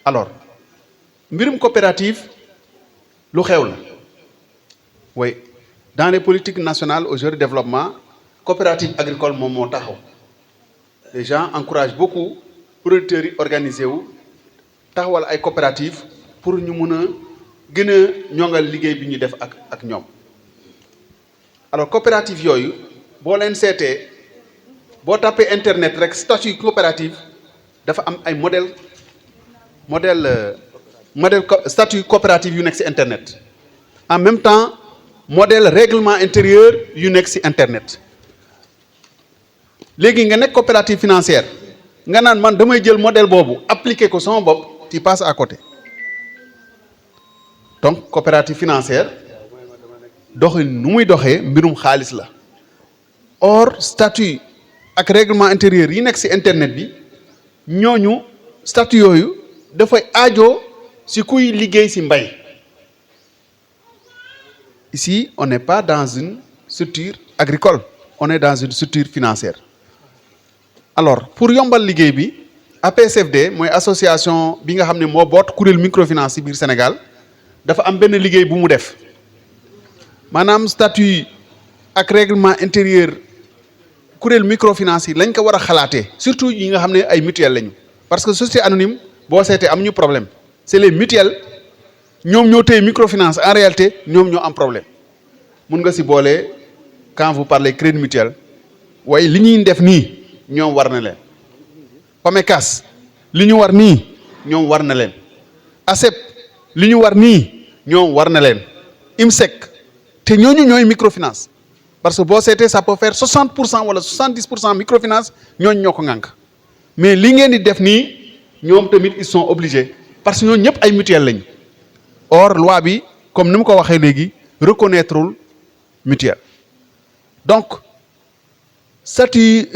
Speaker 3: alors mbirum coopérative lu xew la oui dans les politiques nationales aujourd'hui de développement coopérative agricole moom moo taxaw les gens encouragent beaucoup producteurs yi organiser wu taxawal ay coopératives pour ñu mun a gën a ñongal liggéey bi ñuy def ak ñoom alors coopérative yooyu boo leen seetee boo tapé internet rek statut coopérative dafa am ay modèle modèle statut coopérative yu nekk ci internet en même temps modèle règlement intérieur yu nekk ci internet léegi nga nekk coopérative financière nga naan man damay jël modèle boobu appliquer ko sama bopp tu passes à côté donc coopérative financière doxin nu muy doxee mbirum xaalis la or statut ak règlement intérieur yi nekk ci internet bi ñooñu statut yooyu dafay aajo ci kuy liggéey ci mbay ici on n'est pas dans une structure agricole on est dans une structure financière alors pour yombal liggéey bi APSFD mooy association bi nga xam ne moo boot kuréel microfinance ci biir Sénégal dafa am benn liggéey bu mu def maanaam statut ak règlement intérieur kuréel microfinance yi lañ ko war a xalaatee surtout yi nga xam ne ay mutuelles lañu parce que société anonyme boo seetee am ñu problème c'est les mutuelles ñoom ñoo téye microfinance en réalité ñoom ñoo am problème mun nga ci boole quand vous parlez crédit mutuel waaye li ñuy def nii ñoom war na leen PAMECAS li ñu war nii ñoom war na leen ACEP li ñu war nii ñoom war na leen IMSEC te ñooñu ñooy microfinance parce que boo seetee ça peut faire 60% wala 70% microfinance ñooñu ñoo ko ŋànk mais li ngeen di def nii ñoom tamit ils sont obligés parce que ñooñu ñëpp ay mutuelles lañu or loi bi comme ni mu ko waxee léegi reconnaîtrewul mutuelle donc statut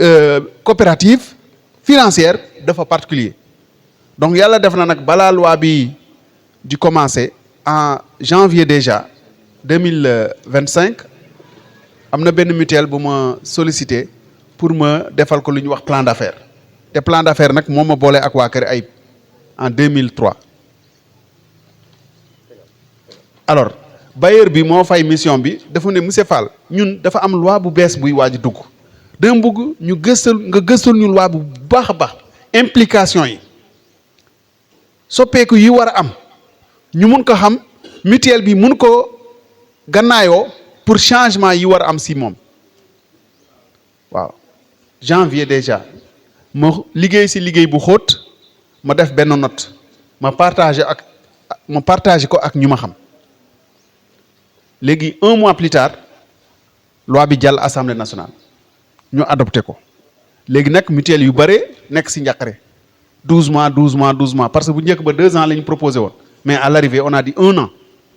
Speaker 3: coopérative financière dafa particulier donc yàlla def na nag balaa loi bi di commencer en janvier déjà 2025 am na benn mutuelle bu ma sollicité pour ma defal ko lu ñuy wax plan d'affaires te plan d'affaires nag moo ma boole ak waa Kër Ayib en 2003 alors bailleur bi moo fay mission bi dafa ne monsieur Fall ñun dafa am loi bu bees buy waaj a dugg dama bëgg ñu gëstal ñu loi bu baax a baax implication yi soppeeku yi war a am ñu mun ko xam mutuelle bi mun ko gannaayoo pour changement yi war a am si moom waaw janvier déjà ma liggéey si liggéey bu xóot ma def benn note ma partagé ko ak ñu ma xam léegi 1 mois plus tard loi bi jàll assemblée nationale ñu adopté ko léegi nag mutuelle yu bare nekk si njàqare 12 mois parce que bu njëkk ba 2 ans la ñu proposé woon mais à l'arrivée on a dit 1 an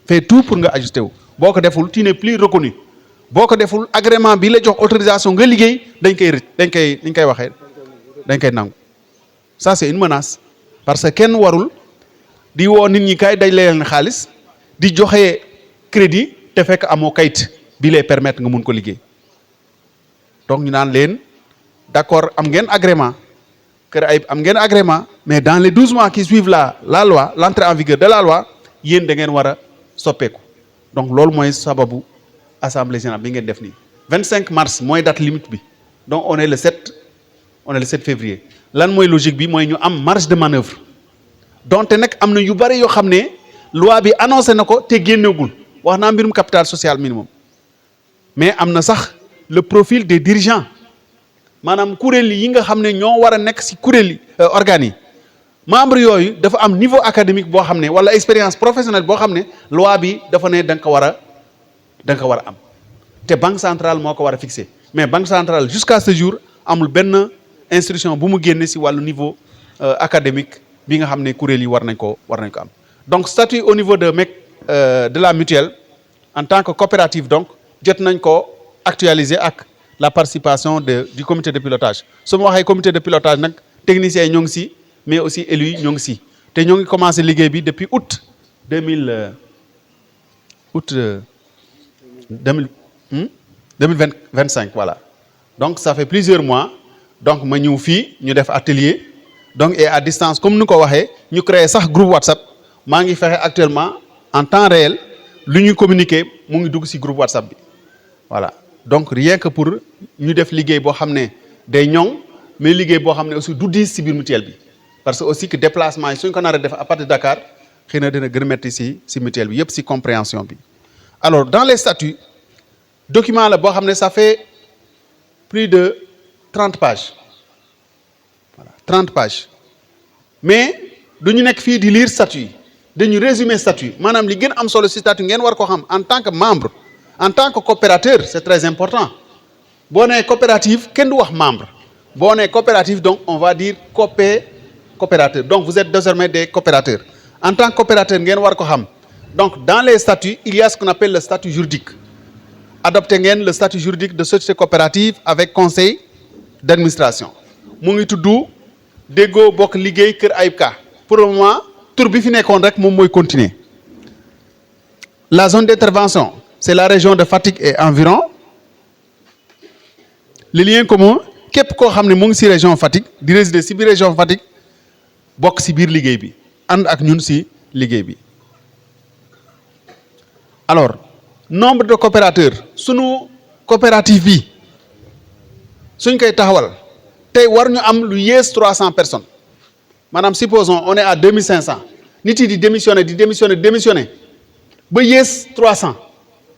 Speaker 3: fait tout pour nga ajusté wu boo ko deful tu n'es plus reconnu boo ko deful agrément bi la jox autorisation nga liggéey dañ koy nangu ça c'est une menace parce que kenn warul di woo nit ñi kay dañ leen xaalis di joxe crédit te fekk amoo kayit bi lay permettre nga mun ko liggéey donc ñu naan leen d'accord am ngeen agrément Kër Ayib am ngeen agrément mais dans les 12 mois qui suivent la loi l'entrée en vigueur de la loi yéen da ngeen war a soppeeku donc loolu mooy sababu assemblée générale bi ngeen def nii 25 mars mooy date limite bi donc on est le 7 février lan mooy logique bi mooy ñu am marge de manœuvre donte nag am na yu bari yoo xam ne loi bi annoncé na ko te génnegul wax naa mbirum capital social minimum mais am na sax le profil des dirigeants maanaam kuréel yi nga xam ne ñoo war a nekk ci kuréel organes yi membre yooyu dafa am niveau académique boo xam ne wala expérience professionnelle boo xam ne loi bi dafa ne da nga ko war a am te banque centrale moo ko war a fixé mais banque centrale jusqu'à ce jour amul benn instruction bu mu génne ci wàllu niveau académique bi nga xam ne kuréel yi war nañ ko am donc statut au niveau de la mutuelle en tant que coopérative donc jot nañ ko actualiser ak la participation du comité de pilotage su ma waxee comité de pilotage nag techniciens yi ñoo ngi ci mais aussi élus yi ñoo ngi ci te ñoo ngi commencé liggéey bi depuis août 2025 voilà donc ça fait plusieurs mois donc ma ñëw fii ñu def atelier donc et à distance comme ni ko waxee ñu créé sax groupe WhatsApp maa ngi fexe actuellement en temps réel lu ñuy communiquer mu ngi dugg ci groupe WhatsApp bi voilà donc rien que pour ñu def liggéey boo xam ne day ñoŋ mais liggéey boo xam ne aussi du diis ci biir mutuelle bi parce que aussi que déplacement yi suñ ko nar a def à partir de Dakar xëy na dina gën a metti ci mutuelle bi yëpp ci compréhension bi alors dans les statuts document la boo xam ne ça fait plus de 30 pages voilà 30 pages mais du ñu nekk fii di lire statut yi dañu résumer statut maanaam li gën am solo ci statut ngeen war ko xam en tant que membre en tant que coopérateur c'est très important boo nee coopérative kenn du wax membre boo nee coopérative donc on va dire coopérateur donc vous êtes désormais des coopérateurs en tant que coopérateur ngeen war ko xam donc dans les statuts il y a ce qu'on appelle le statut juridique adopté ngeen le statut juridique de société coopérative avec conseil d'administration mu ngi tudd déggoo bokk liggéey Kër Ayib Ka pour le moment tur bi fi nekkoon rek moom mooy continuer la zone d'intervention c'est la région de Fatick et environ le lien commun képp koo xam ne mu ngi ci région Fatick di résider ci biir région Fatick bokk ci biir liggéey bi ànd ak ñun ci liggéey bi alors nombre de coopérateurs sunu coopérative bi suñ koy taxawal tey war ñu am lu yées 300 personnes maanaam supposons on est à 2500 nit yi di démissionner ba yées 300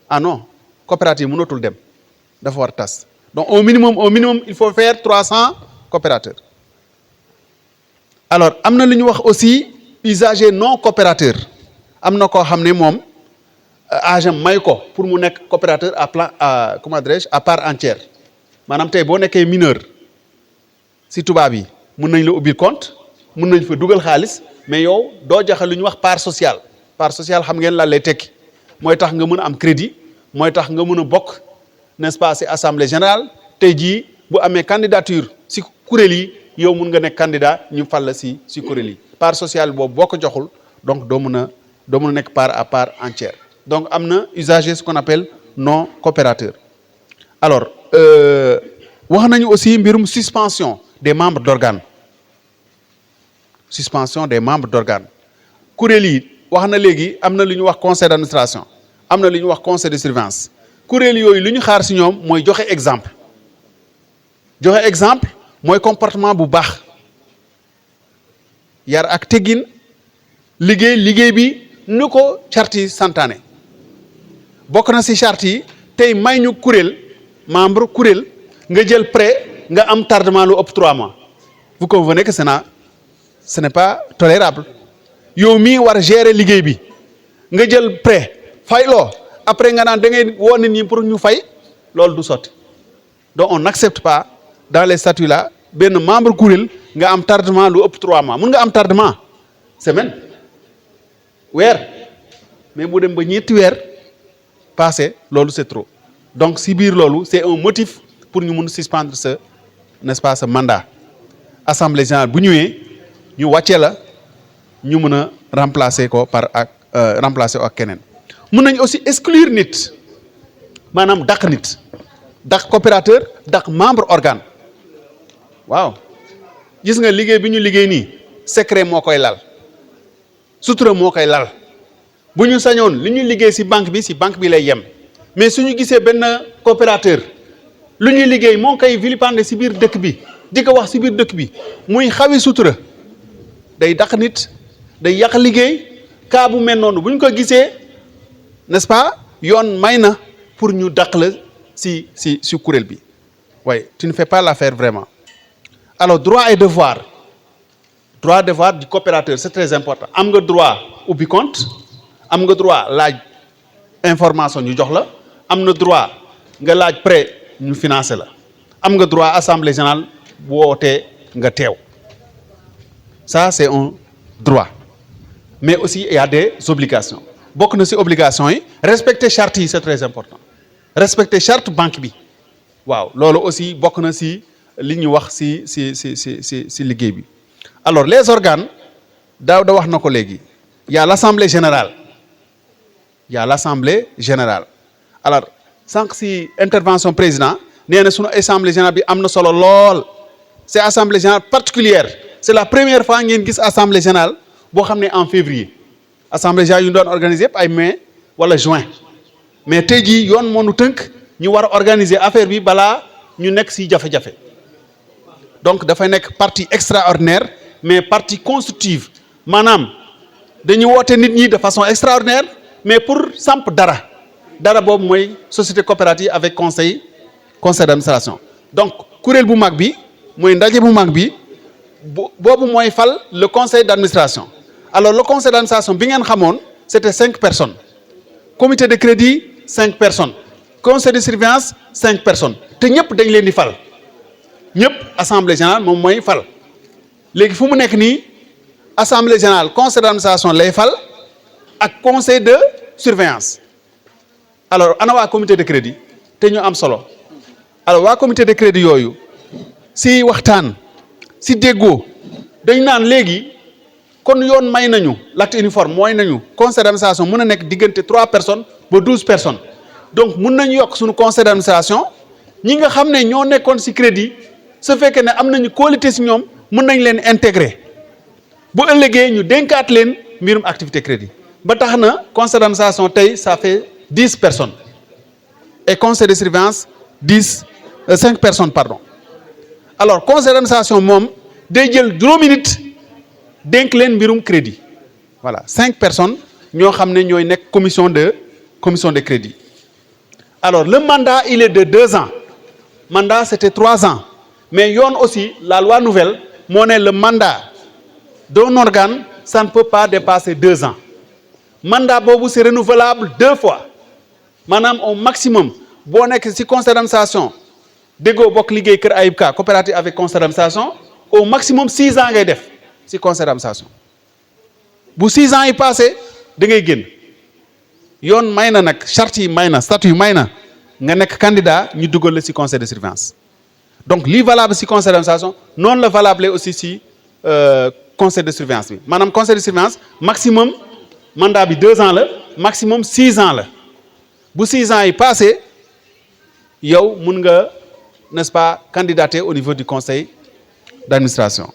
Speaker 3: ah non coopérative mënatul dem dafa war tas donc au minimum il faut faire 300 coopérateurs alors am na lu ñu wax aussi usagers non coopérateurs am na koo xam ne moom âge am may ko pour mu nekk coopérateur comment dirais-je à part entière maanaam tey boo nekkee mineur si tubaab yi mun nañ la ubbil compte mun nañ fa dugal xaalis mais yow doo joxe lu ñu wax part sociale xam ngeen lan lay tekki mooy tax nga mën a am crédit mooy tax nga mën a bokk n'est-ce pas si assemblée générale tey jii bu amee candidature si kuréel yi yow mun nga nekk candidat ñu fal la si kuréel yi part sociale boobu boo ko joxul donc doo mën a nekk part à part entière donc am na usagers ce qu'on appelle non coopérateurs alors wax nañu aussi mbirum suspension des membres d'organes kuréel yi wax na léegi am na lu ñu wax conseil d'administration am na lu ñu wax conseil de surveillance kuréel yooyu lu ñu xaar ci ñoom mooy joxe exemple mooy comportement bu baax yar ak teggin liggéey bi nu ko charte yi santaane bokk na ci charte yi tey may ñu kuréel nga jël prêt nga am tardement lu ëpp 3 mois vous convenez que ce n'est pas tolérable yow mii war a gérer liggéey bi nga jël prêt fayloo après nga naan da ngay woo nit ñi pour ñu fay loolu du sotti donc on n'accepte pas dans les statuts là benn membre kuréel nga am tardement lu ëpp 3 mois mun nga am tardement semaine weer mais mu dem ba ñetti weer passé loolu c'est trop donc si biir loolu c'est un motif pour ñu mun suspendre ce n'est-ce pas ce mandat assemblée générale bu ñëwee ñu wàccee la ñu mën a remplacer ko remplacer ko ak keneen mun nañ aussi exclure nit maanaam dàq coopérateur dàq membre organe waaw gis nga liggéey bi ñu liggéey nii secret moo koy lal sutura moo koy lal bu ñu sañoon li ñu liggéey ci banque bi lay yem mais suñu gisee benn coopérateur lu ñuy liggéey moo koy vilipender ci biir dëkk bi di ko wax ci biir dëkk bi muy xawi sutura day dàq nit day yàq liggéey cas bu mel noonu bu ñu ko gisee n'est-ce pas yoon may na pour ñu dàq la ci kuréel bi waaye tu ne fais pas l'affaire vraiment alors droit et devoir du coopérateur c'est très important am nga droit ubbi compte am nga droit laaj information ñu jox la am na droit nga laaj prêt ñu financer la am nga droit assemblée générale bu wootee nga teew ça c'est un droit mais aussi il y a des obligations bokk na ci obligations yi respecter charte yi c'est très important respecter charte banque bi waaw loolu aussi bokk na ci li ñu wax ci liggéey bi alors les organes daaw da wax na ko léegi il y a l'assemblée générale alors sànq ci intervention président nee na sunu assemblée générale bi am na solo lool c'est assemblée générale particulière c'est la première fois ngeen gis assemblée générale boo xam ne en février assemblée générale yu ñu doon organiser ay mai wala juin mais tey jii yoon moo nu tënk ñu war a organiser affaire bi balaa ñu nekk ci jafe-jafe donc dafay nekk partie extraordinaire mais partie constitutive maanaam dañu woote nit ñi de façon extraordinaire mais pour samp dara boobu mooy société coopérative avec conseil d'administration donc kuréel bu mag bi mooy ndaje bu mag bi boobu mooy fal le conseil d'administration alors le conseil d'administration bi ngeen xamoon c'était 5 personnes comité de crédit 5 personnes conseil de surveillance 5 personnes te ñëpp dañ leen di fal ñëpp assemblée générale moom mooy fal léegi fu mu nekk nii assemblée générale conseil d'administration lay fal ak conseil de surveillance alors ana waa comité de crédit te ñu am solo alors waa comité de crédit yooyu si waxtaan si déggoo dañ naan léegi kon yoon may nañu l'acte uniforme mooy nañu conseil d'administration mën a nekk diggante 3 personnes ba 12 personnes donc mun nañu yokk suñu conseil d'administration ñi nga xam ne ñoo nekkoon si crédit su fekkee ne am nañu qualité si ñoom mën nañ leen intégrer bu ëllëgee ñu dénkaat leen mbirum activité crédit ba tax na conseil d'administration tey ça fait 10 personnes et conseil de surveillance 5 personnes pardon alors conseil d'administration moom day jël juróomi nit dénk leen mbirum crédit voilà 5 personnes ñoo xam ne ñooy nekk commission de crédit alors le mandat il est de 2 ans mandat c'était 3 ans mais yoon aussi la loi nouvelle moo ne le mandat d'un organe ça ne peut pas dépasser 2 ans mandat boobu c'est renouvelable 2 fois maanaam au maximum boo nekk ci conseil d'administration déggoo bokk liggéey Kër Ayib Ka coopérative avec conseil d'administration au maximum 6 ans ngay def ci conseil d'administration bu 6 ans yi passé da ngay génn yoon may na nag charte yi may na statut yi may na nga nekk candidat ñu dugal la ci conseil de surveillance donc lii valable ci conseil d'administration noonu la valable aussi ci conseil de surveillance bi maanaam conseil de surveillance maximum mandat bi 2 ans la maximum 6 ans la bu 6 ans yi passé yow mun nga n'est-ce pas candidater au niveau du conseil d'administration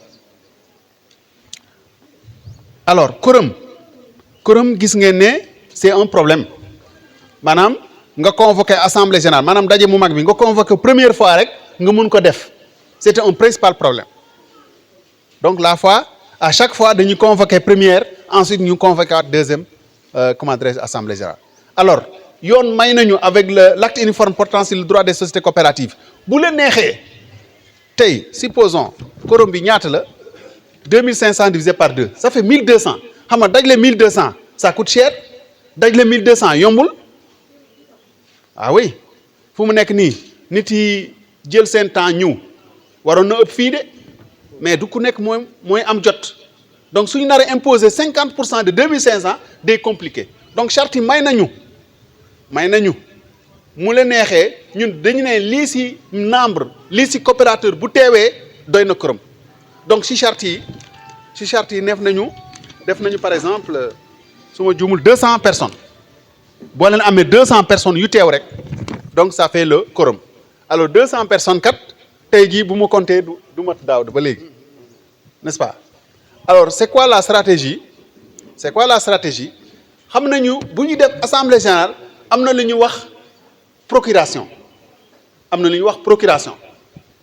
Speaker 3: alors quorum gis ngeen ne c'est un problème maanaam nga convoqué assemblée générale maanaam daje mu mag bi nga convoqué première fois rek nga mun ko def c'était un principal problème donc la fois à chaque fois dañuy convoqué première ensuite ñu convoqué waat deuxième comment dirais-je assemblée générale alors yoon may nañu avec l'acte uniforme portant sur le droit des sociétés coopératives bu leen neexee tey supposons quorum bi ñaata la 2500 divisé par 2 ça fait 1200 xam nga dajale 1200 ça coûte cher dajale 1200 yombul ah oui fu mu nekk nii nit yi jël seen temps ñëw waroon na ëpp fii de mais du ku nekk mooy am jot donc suñu nar a imposer 50% de 2500 day compliqué donc charte yi may nañu mu la neexee ñun dañu ne lii ci membre lii ci coopérateur bu teewee doy na quorum donc ci charte yi def nañu par exemple su ma juumul 200 personnes boo leen amee 200 personnes yu teew rek donc ça fait le quorum alors 200 personnes kat tey jii bu ma compter du mat daaw ba léegi n'est-ce pas alors c'est quoi la stratégie xam nañu bu ñu def assemblée générale am na lu ñuy wax procuration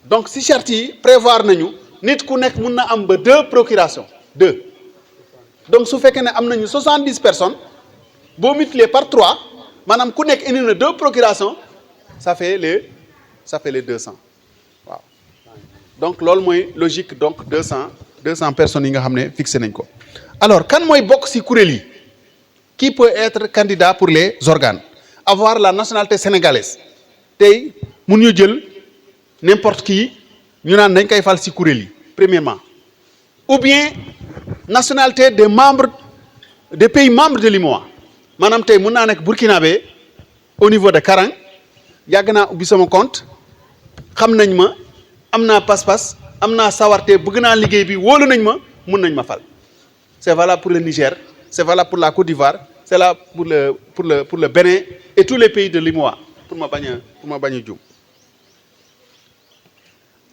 Speaker 3: donc si charte yi prévoir nañu nit ku nekk mun na am ba 2 procurations 2 donc su fekkee ne am nañu 70 personnes boo multiplier par 3 maanaam ku nekk indi na 2 procurations ça fait les 200 waaw donc loolu mooy logique donc 200 personnes yi nga xam ne fixé nañ ko alors kan mooy bokk ci kuréel yi qui peut être candidat pour les organes avoir la nationalité sénégalaise tey mun ñu jël n'importe qui ñu naan dañ koy fal ci kuréel yi premièrement ou bien nationalité des pays membres de l'UEMOA maanaam tey mun naa nekk burkinabé au niveau de Karang yàgg naa ubbi sama compte xam nañ ma am naa pas-pas am naa sawarte bëgg naa liggéey bi wóolu nañ ma mun nañ ma fal c'est valable pour le Niger c'est valable pour la Côte d'Ivoire c'est là pour le Bénin et tous les pays de l'UEMOA pour ma bañ a juum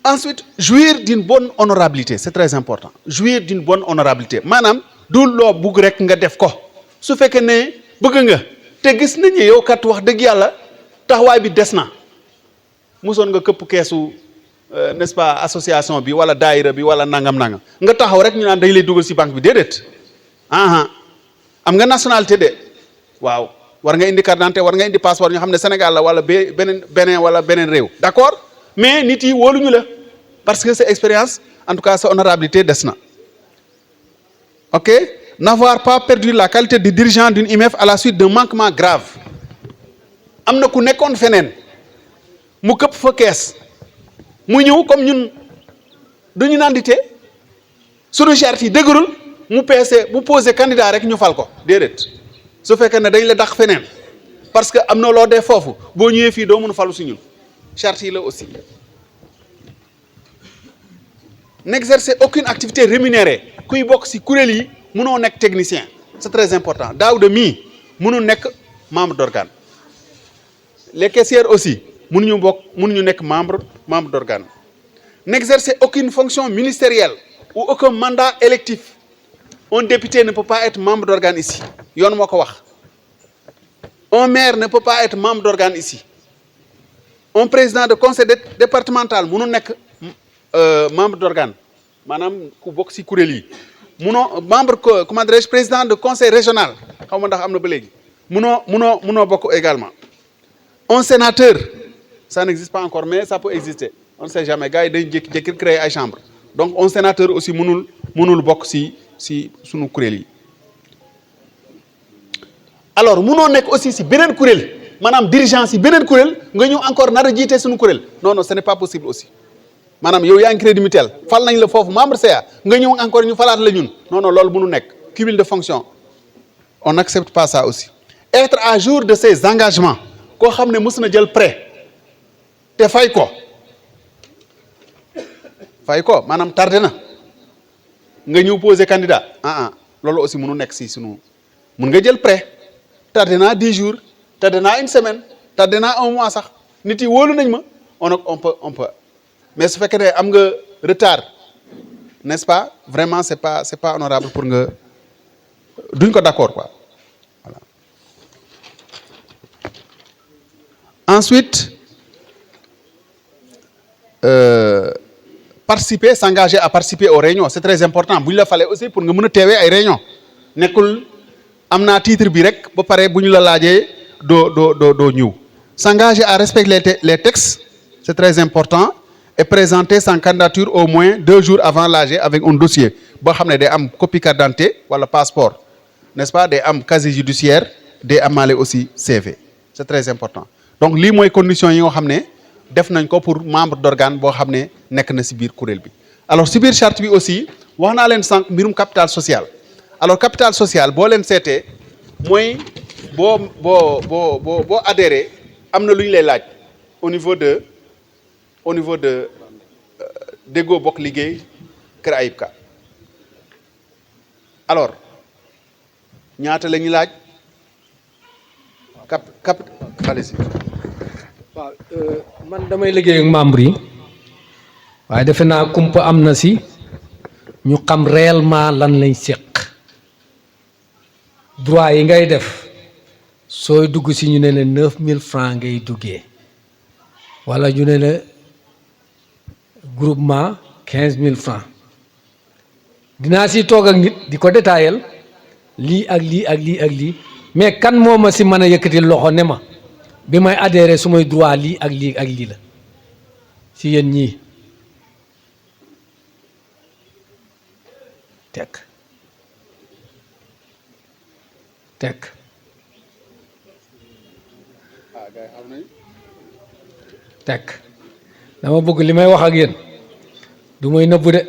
Speaker 3: ensuite jouir d'une bonne honorabilité c'est très important jouir d'une bonne honorabilité maanaam du loo bugg rek nga def ko su fekkee ne bëgg nga te gis nañu yow kat wax dëgg yàlla taxawaay bi des na mosoon nga këpp keesu n'est-ce pas association bi wala daayira bi wala nangam nga taxaw rek ñu naan dañ lay dugal ci banque bi déedéet am nga nationalité de waaw war nga indi carte d'identité war nga indi passeport ñu xam ne Sénégal la wala beneen wala beneen réew d'accord mais nit yi wóoluñu la parce que sa expérience en tout cas sa honorabilité des na ok n'avoir pas perdu la qualité de dirigeant d'une IMF à la suite d'un manquement grave. am na ku nekkoon feneen mu këpp fa kees mu ñëw comme ñun duñu nandite sunu charte yi dëgërul mu peese mu posé candidat rek ñu fal ko déedéet su fekkee ne dañ la dàq feneen parce que am na loo dee foofu boo ñëwee fii doo mën falu si ñun charte yi la aussi. N'exercer aucune activité rémunérée kuy bokk si kuréel yi mënoo nekk technicien c'est très important Daouda mii mënul nekk membre d'organe les caissières aussi mënuñu nekk membre d'organe. N'exercer aucune fonction ministérielle ou aucun mandat électif. Un député ne peut pas être membre d'organe ici yoon moo ko wax. Un maire ne peut pas être membre d'organe ici. Un président de conseil départemental mënul nekk membre d'organe maanaam ku bokk ci kuréel yi munoo membre comment dirais-je président de conseil régional xaw ma ndax am na ba léegi munoo bokk également. Un sénateur ça n'existe pas encore mais ça peut exister on ne sait jamais gars yi dañ jékki-jékki créer ay chambre donc un sénateur aussi munul bokk ci sunu kuréel yi. alors munoo nekk aussi ci beneen kuréel maanaam dirigeant ci beneen kuréel nga ñëw encore nar a jiite sunu kuréel non ce n'est pas possible aussi. maanaam yow yaa ngi crédit mutuel fal nañ la foofu membre CA nga ñëw encore ñu falaat la ñun non loolu mënu nekk cumul de fonction on n'accepte pas ça aussi. Être à jour de ses engagements koo xam ne mës na jël prêt te fay ko maanaam tardé na nga ñëw poser candidat loolu aussi mënu nekk si sunu mun nga jël prêt tardé naa 10 jours tardé naa une semaine tardé naa un mois sax nit yi wóolu nañ ma on peut. mais su fekkee ne am nga retard n'est-ce pas vraiment c'est pas honorable pour nga duñ ko d'accord quoi voilà. Ensuite s'engager à participer aux réunions c'est très important bu ñu la falee aussi pour nga mën a teewee ay réunions nekkul am naa titre bi rek ba pare bu ñu la laajee doo ñëw. S'engager à respecter les textes c'est très important. Et présenter sa candidature au moins 2 jours avant l'AG avec un dossier boo xam ne day am copie carte d'identité wala passeport n'est-ce pas day am casier judiciaire day amaale aussi CV c'est très important donc lii mooy conditions yi nga xam ne def nañ ko pour membre d'organe boo xam ne nekk na ci biir kuréel bi. alors ci biir charte bi aussi wax naa leen sànq mbirum capital social alors capital social boo leen seetee mooy boo adhéré am na lu ñu lay laaj au niveau de déggoo bokk liggéey Kër Ayib Ka alors ñaata la ñuy laaj allez-y.
Speaker 1: waaw man damay liggéey ak membre yi waaye defe naa kumpa am na si ñu xam réellement lan lañ séq droit yi ngay def sooy dugg si ñu ne la 9000 francs ngay duggee wala ñu ne la groupement 15000 francs dinaa si toog ak nit di ko détaillel lii ak lii mais kan moo ma si mën a yëkkati loxo ne ma bi may adhéré su may droit lii ak lii la si yéen ñii tekk dama bëgg li may wax ak yéen du may nëbbu de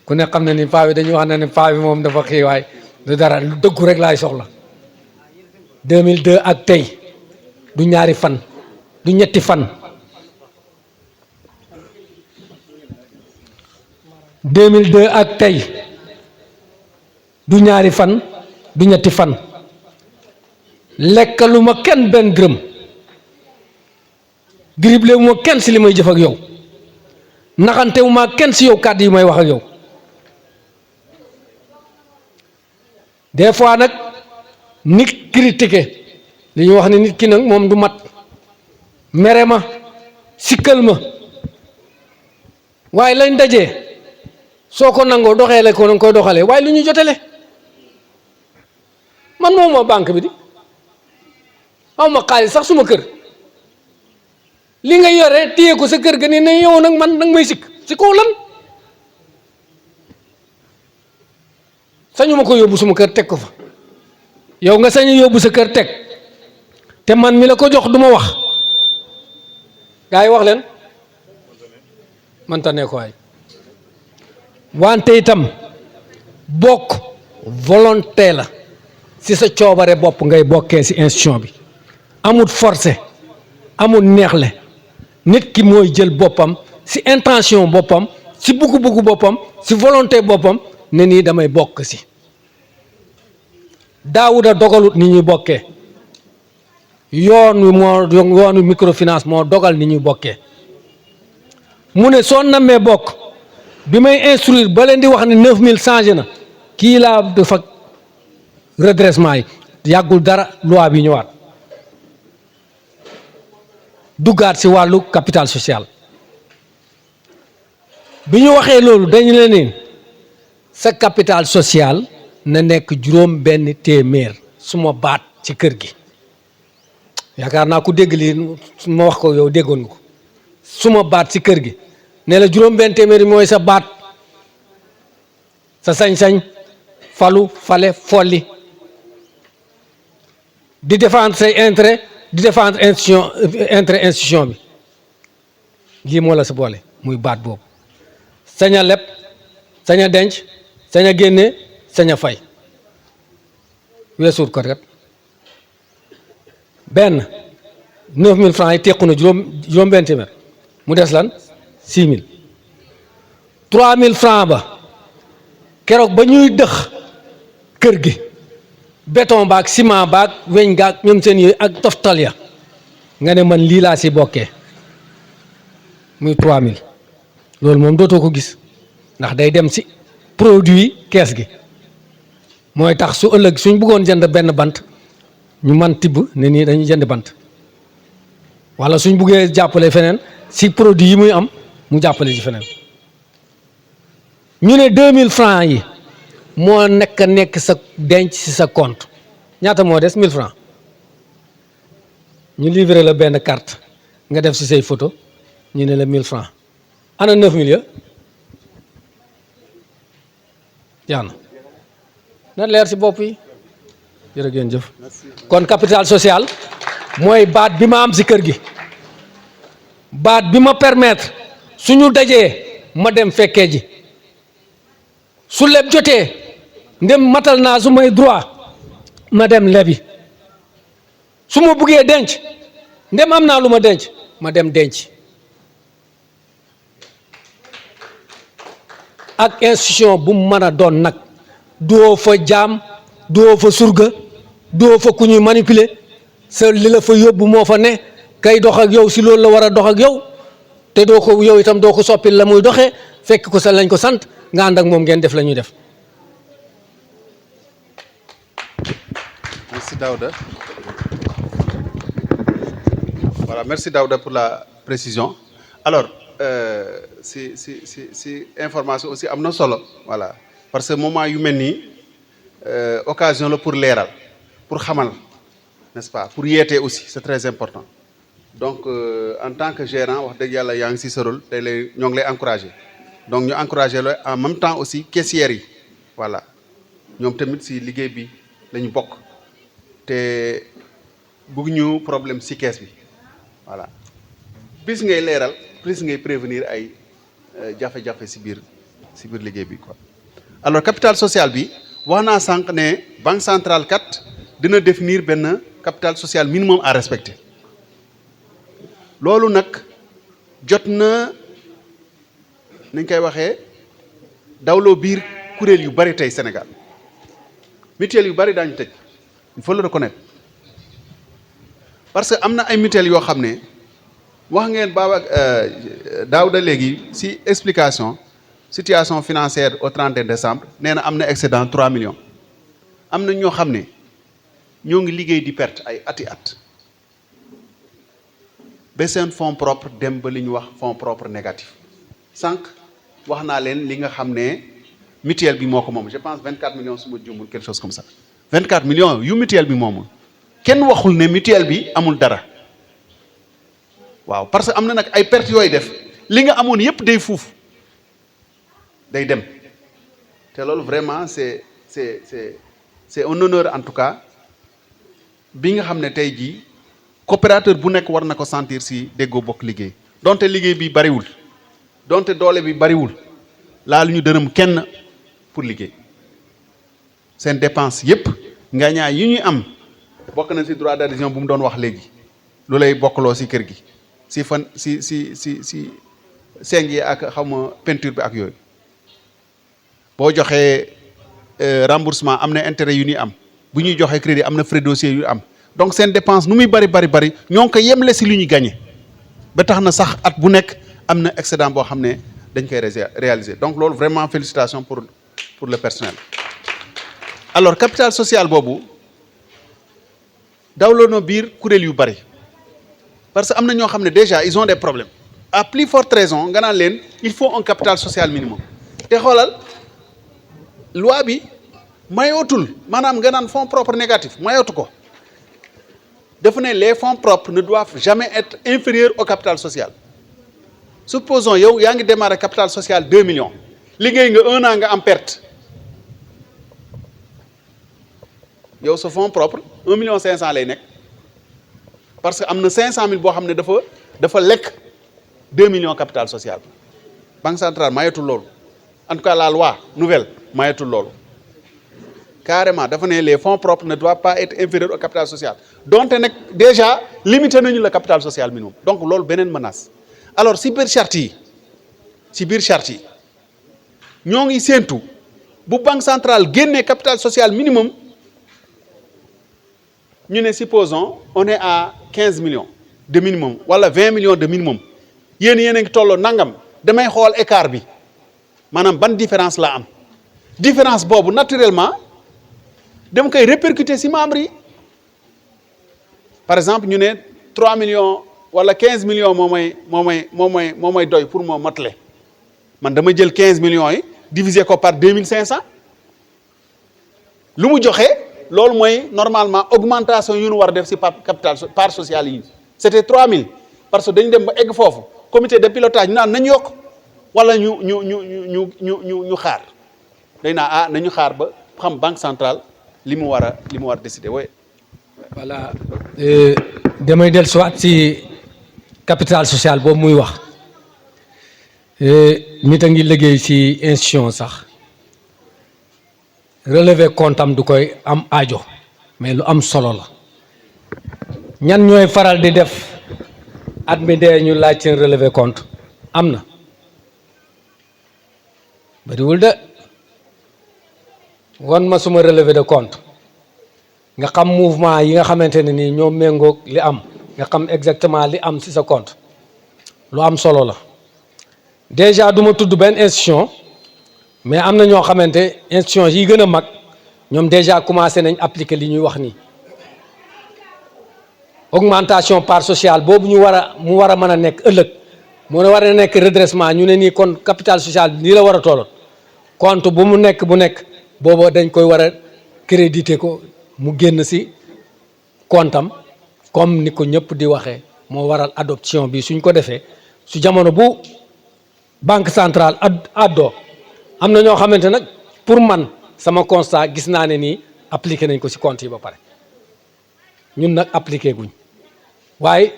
Speaker 1: ku ne xam na ni paa bi dañuy wax na ne paa bi moom dafa xiiwaay du dara lu dëggu rek laay soxla 2002 ak tey du ñaari fan du ñetti fan 2002 ak tey du ñaari fan du ñetti fan lekkaluma kenn benn dërëm dribble wu ma kenn si li may jëf ak yow naxante wu ma kenn si yow kàddu yi may wax ak yow des fois nag nit critiqué li ñuy wax ne nit ki nag moom du mat mere ma sikkal ma waaye lañ dajee soo ko nangoo doxeele ko nanga koy doxalee waaye lu ñu jotele man moom ma banque bi di aw ma xaalis sax suma kër li nga yore téye ko sa kër ga ne yow nag man nag may sikk si kaw lan sañu ma ko yóbbu suma kër teg ko fa yow nga sañu yóbbu sa kër teg te man mi la ko jox du ma wax gaa yi wax leen mënta ne ko waay wante itam bokk volonté la si sa coobare bopp ngay bokkee si institution bi amul forcé amul neexle nit ki mooy jël boppam si intention boppam si buggu-buggu boppam si volonté boppam ne nii damay bokk si Daouda dogalut ni ñuy bokkee yoonu microfinance moo dogal ni ñuy bokkee mu ne soo nammee bokk bi may instruire ba leen di wax ne 9000 changé na kii laa dafa redressement yi yàggul dara loi bi ñëwaat duggaat si wàllu capital social bi ñu waxee loolu dañu leen sa capital social na nekk juróom benn téeméer suma baat ci kër gi yaakaar naa ku dégg lii ma wax ko yow déggoon nga ko suma baat ci kër gi ne la juróom benn téeméer yi mooy sa baat sa sañ-sañ falu fale folli di défendre say intérêt di défendre institution bi lii moo la sa boole muy baat boobu sañ a leb sañ a denc sañ a génne sañ a fay weesuut ko rek benn 9000 francs yi tequ na juróom benn téeméer mu des lan 6000 3000 francs ba keroog ba ñuy dëx kër gi béton baag ciment baag weñ gaag ñoom seen yooyu ak toftal ya nga ne man lii laa si bokkee muy 3000 loolu moom dootoo ko gis ndax day dem si produit kees gi mooy tax su ëllëg suñ bëggoon jënd benn bant ñu man tibb ne nii dañuy jënd bant wala suñ buggee jàppale feneen si produit yi muy am mu jàppale ci feneen ñu ne 2000 francs yi moo nekk sa denc si sa compte ñaata moo des 1000 francs ñu livré la benn carte nga def si say photo ñu ne la 1000 francs ana 9000 ya yaa na leer si bopp yi jërë ngeen jëf kon capital social mooy baat bi ma am si kër gi baat bi ma permettre suñu dajee ma dem fekkee ji su leb jotee ndem matal naa su may droit ma dem lebi su ma buggee denc ndem am naa lu ma denc ma dem denc ak institution bu mu mën a doon nag doo fa jaam doo fa surga doo fa ku ñuy manipuler sa li la fa yóbbu moo fa ne kay dox ak yow si loolu la war a dox ak yow te doo ko yow itam doo ko soppil la muy doxee fekk ko sa lañ ko sant nga ànd ak moom ngeen def la ñuy def.
Speaker 3: Merci Daouda. Voilà, merci Daouda pour la précision. Alors, si information aussi am na solo voilà parce que moment yu mel nii occasion la pour leeral pour xamal n'est-ce pas pour yeete aussi c'est très important donc en tant que gérant wax dëgg yàlla yaa ngi si sa rôle tey lay ñoo ngi lay encourager donc ñu encourager la en même temps aussi caissières yi voilà ñoom tamit si liggéey bi la ñu bokk te bëgg ñu problème si caisse bi voilà bis ngay leeral plus ngay prévenir ay jafe-jafe si biir liggéey bi quoi. Alors capital social bi wax naa sànq ne banque centrale kat dina définir benn capital social minimum à respecter loolu nag jot na nañ koy waxee dawloo biir kuréel yu bari tey Sénégal mutuelle yu bari daañu tëj il faut le reconnaître parce que am na ay mutuelles yoo xam ne wax ngeen Baba Daouda léegi si explication situation financière au 31 décembre nee na am na excédent 3 millions am na ñoo xam ne ñoo ngi liggéey di perte ay ati at ba seen fonds propre dem ba li ñu wax fonds propre négatif sànq wax naa leen li nga xam ne mutuelle bi moo ko moom je pense 24 millions su ma juumul quelque chose comme ça 24 millions yu mutuelle bi moomul kenn waxul ne mutuelle bi amul dara waaw parce que am na nag ay pertes yooyu def li nga amoon yépp day fuuf day dem te loolu vraiment c'est c'est un honneur en tout cas bi nga xam ne tey jii coopérateur bu nekk war na ko sentir si Déggoo Bokk Liggéey donte liggéey bi bariwul donte doole bi bariwul laa lu ñu dërëm kenn pour liggéey seen dépense yépp ngañaay yi ñuy am bokk na si droit d'adhésion bu mu doon wax léegi lu lay bokkaloo si kër gi si fan si seng yi ak xaw ma peinture bi ak yooyu boo joxee remboursement am na intérêt yu ñuy am bu ñuy joxee crédit am na frais dossier yu am donc seen dépense nu muy bari ñoo ngi ko yemle si lu ñu gagné ba tax na sax at bu nekk am na excédent boo xam ne dañ koy réaliser donc loolu vraiment félicitations pour le personnel. alors capital social boobu dawloo na biir kuréel yu bari parce que am na ñoo xam ne déjà ils ont des problèmes à plus forte raison nga naan leen il faut un capital social minimum te xoolal loi bi mayootul maanaam nga naan fonds propres négatifs mayootu ko dafa ne les fonds propres ne doivent jamais être inférieurs au capital social. Supposons yow yaa ngi démarrer capital social 2 millions liggéey nga 1 an nga am perte yow sa fonds propre 1 million 500 lay nekk parce que am na 500 000 boo xam ne dafa lekk 2 millions capital social banque centrale mayetul loolu en tout cas la loi nouvelle mayetul loolu carrément dafa ne les fonds propres ne doivent pas être inférieurs au capital social donte nag déjà limité nañu le capital social minimum donc loolu beneen menace. alors si biir charte yi ñoo ngi séentu bu banque centrale génnee capital social minimum ñu ne supposons on est à 15 millions de minimum wala 20 millions de minimum yéen a ngi tolloo nangam damay xool écart bi maanaam ban différence la am différence boobu naturellement dama koy répercuter si membres yi par exemple ñu ne 3 millions. wala 15 millions moo may doy pour moo motale man dama jël 15 millions yi diviser ko par 2500 lu mu joxe loolu mooy normalement augmentation yu ñu war a def si capital part sociale yi c'était 3000 parce que dañu dem ba egg foofu comité de pilotage ñu naan nañu yokk wala ñu xaar day naa nañu xaar ba xam banque centrale li mu war a décider oui.
Speaker 1: voilà damay dellusiwaat si. capital social boobu muy wax nit a ngi liggéey ci institution sax relever compte am du koy am aajo mais lu am solo la ñan ñooy faral di def at mi dee ñu laaj seen relever compte am na bariwul de won ma suma relevé de compte nga xam mouvement yi nga xamante ne nii ñoo méngoog li am nga xam exactement li am ci sa compte lu am solo la déjà du ma tudd benn institution mais am na ñoo xamante institution yi gën a mag ñoom déjà commencé nañ appliquer li ñuy wax nii augmentation part sociale boobu mu war a mën a nekk ëllëg mu war a nekk redressement ñu ne nii kon capital social bi nii la war a tolloon compte bu mu nekk booba dañ koy war a créditer ko mu génn ci compte am comme ni ko ñëpp di waxee moo waral adoption bi suñ ko defee su jamono bu banque centrale addoo am na ñoo xamante nag pour man sama constat gis naa ne nii appliqué nañ ko ci compte yi ba pare ñun nag appliqué guñ waaye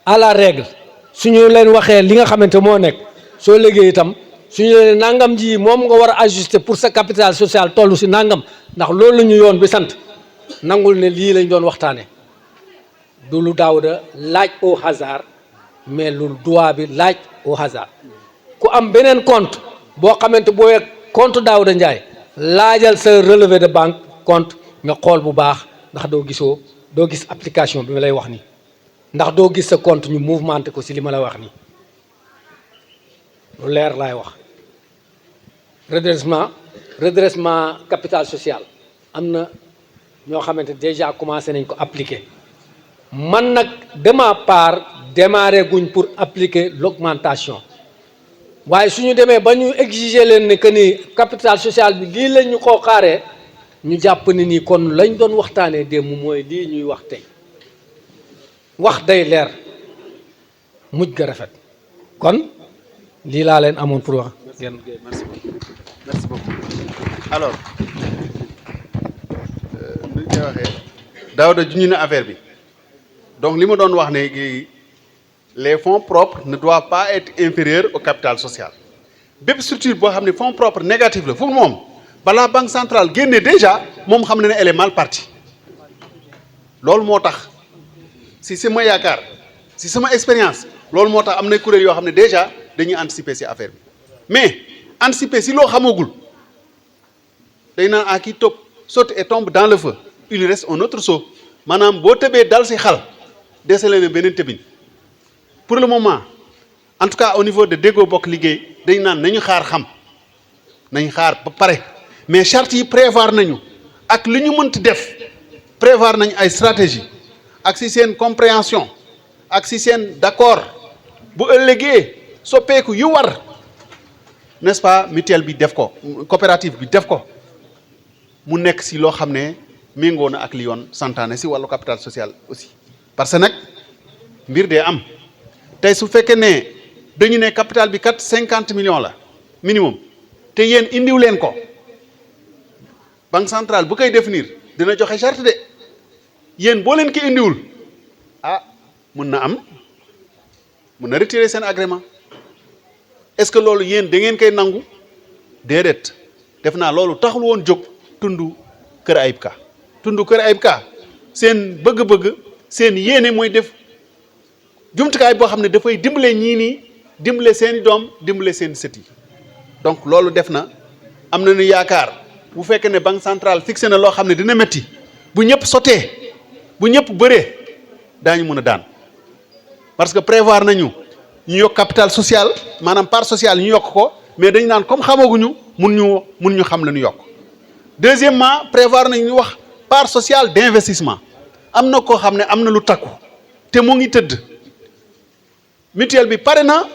Speaker 1: à la règle suñu leen waxee li nga xamante moo nekk soo liggéey itam suñu leen nangam ji moom nga war a ajuster pour sa capital social toll ci nangam ndax loolu la ñu yoon bi sant nangul ne lii lañ doon waxtaanee du lu Daouda laaj au hasard mais lu droit bi laaj au hasard ku am beneen compte boo xamante boo yegg compte Daouda Ndiaye laajal sa relevé de banque compte nga xool bu baax ndax doo gis application bi ma lay wax nii ndax doo gis sa compte ñu mouvementé ko ci li ma la wax nii lu leer laay wax redressement capital social am na ñoo xamante déjà commencé nañ ko appliquer man nag de ma part démarré guñ pour appliquer l'augmentation waaye suñu demee ba ñu exiger leen ne que ni capital social bi lii lañ ñu koo xaaree ñu jàpp ni nii kon lañ doon waxtaanee démb mooy lii ñuy wax tey wax day leer mujj ga rafet kon lii laa leen amoon pour wax.
Speaker 3: merci beaucoup alors koy waxee Daouda juñu na affaire bi donc li ma doon wax ne les fonds propres ne doivent pas être inférieurs au capital social bépp structure boo xam ne fonds propres négatif la fu moom balaa banque centrale génne déjà moom xam na ne elle est mal partie loolu moo tax si sama yaakaar si sama expérience loolu moo tax am na kuréel yoo xam ne déjà dañuy anticiper si affaire bi mais anticiper si loo xamagul day naan à qui saute et tombe dans le feu il lui reste un autre saut maanaam boo tëbee dal si xal desale na beneen tëbin pour le moment en tout cas au niveau de Déggoo Bokk Liggéey dañ naan nañu xaar xam nañ xaar ba pare mais charte yi prévoir nañu ak li ñu mënti def prévoir nañ ay stratégie ak si seen compréhension ak si seen d'accord bu ëllëgee soppeeku yu war n'est-ce pas mutuelle bi def ko coopérative bi def ko mu nekk si loo xam ne méngoo na ak li yoon santaane si wàllu capital social aussi parce que nag mbir dee am tey su fekkee ne dañu ne capital bi kat 50 millions la minimum te yéen indiw leen ko banque centrale bu koy définir dina joxe charte de yéen boo leen ko indiwul mun na retirer seen agrément est-ce que loolu yéen da ngeen koy nangu déedéet def naa loolu taxul woon jóg tundu Kër Ayib Ka tundu Kër Ayib Ka seen bëgg-bëgg seen yéene mooy def jumtukaay boo xam ne dafay dimbale ñii nii dimbale seeni doom dimbale seen sët yi donc loolu def na am nañu yaakaar bu fekkee ne banque centrale fixé na loo xam ne dina métti bu ñëpp sotee bu ñëpp bëree daañu mën a daan parce que prévoir nañu ñu yokk capital social maanaam part sociale ñu yokk ko mais dañu naan comme xamaguñu mun ñu xam la ñu yokk deuxièmement prévoir nañu ñu wax part sociale d'investissement am na koo xam ne am na lu takku te mu ngi tëdd mutuelle bi pare na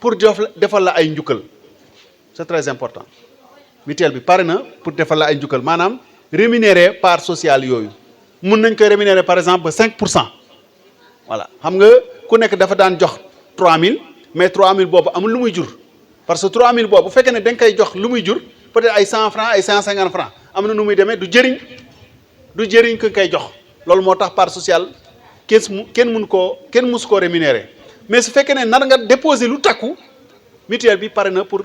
Speaker 3: pour defal la ay njukkal c'est très important mutuelle bi pare na pour defal la ay njukkal maanaam rémunérer part sociale yooyu mun nañ koy rémunérer par exemple 5% voilà xam nga ku nekk dafa daan jox 3000 mais 3000 boobu amul lu muy jur parce que 3000 boobu bu fekkee ne da nga koy jox lu muy jur peut-être ay 100 francs ay 150 francs am na nu muy demee du jëriñ ko koy jox loolu moo tax part sociale kenn musu koo rémunérer mais su fekkee ne nar nga déposer lu takku mutuelle bi pare na pour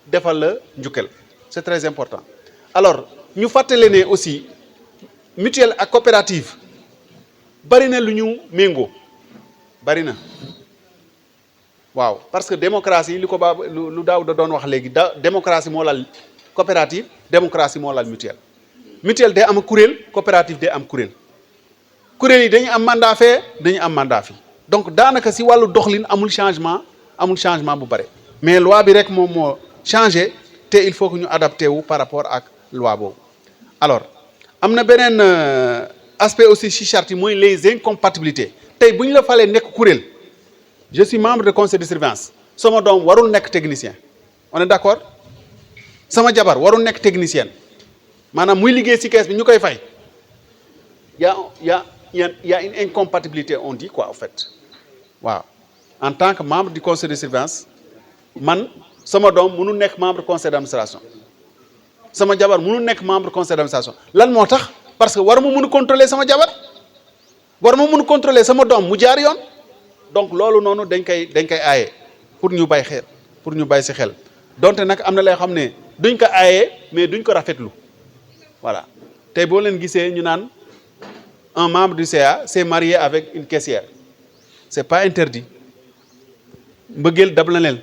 Speaker 3: defal la njukkal c'est très important alors ñu fàttale ne aussi mutuelle ak coopérative bari na lu ñu méngoo bari na waaw parce que démocratie li ko lu daaw da doon wax léegi démocratie moo lal coopérative démocratie moo lal mutuelle day am kuréel coopérative day am kuréel yi dañu am mandat fee dañu am mandat fi donc daanaka si wàllu doxlin amul changement bu bare mais loi bi rek moom moo changé te il faut que ñu adapté wu par rapport ak loi boobu alors am na beneen aspect aussi ci charte yi mooy les incompatibilités tey bu ñu la falee nekk kuréel je suis membre de conseil de surveillance sama doom warul nekk technicien on est d'accord sama jabar warul nekk technicienne maanaam muy liggéey ci kees bi ñu koy fay y a une incompatibilité on dit quoi en fait waaw en tant que membre du conseil de surveillance man sama doom mënu nekk membre conseil d'administration sama jabar mënu nekk membre conseil d'administration lan moo tax parce que war ma mën a contrôler sama jabar war ma mën a contrôler sama doom mu jaar yoon donc loolu noonu dañ koy aaye pour ñu bàyyi ci xel donte nag am na lay xam ne duñ ko aaye mais duñ ko rafetlu voilà tey boo leen gisee ñu naan un membre du CA s'est marié avec une caissière c'est pas interdit mbëggeel dab la leen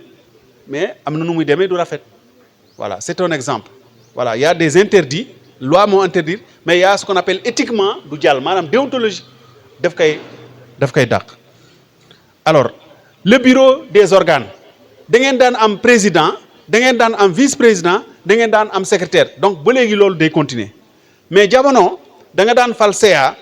Speaker 3: mais am na nu muy demee du rafet voilà c'est un exemple voilà il y a des interdits loi moo interdire mais il y a ce qu'on appelle éthiquement du jàll maanaam déontologie daf koy dàq alors le bureau des organes da ngeen daan am président da ngeen daan am vice-président da ngeen daan am secrétaire donc ba léegi loolu day continuer mais jamono da nga daan fal CA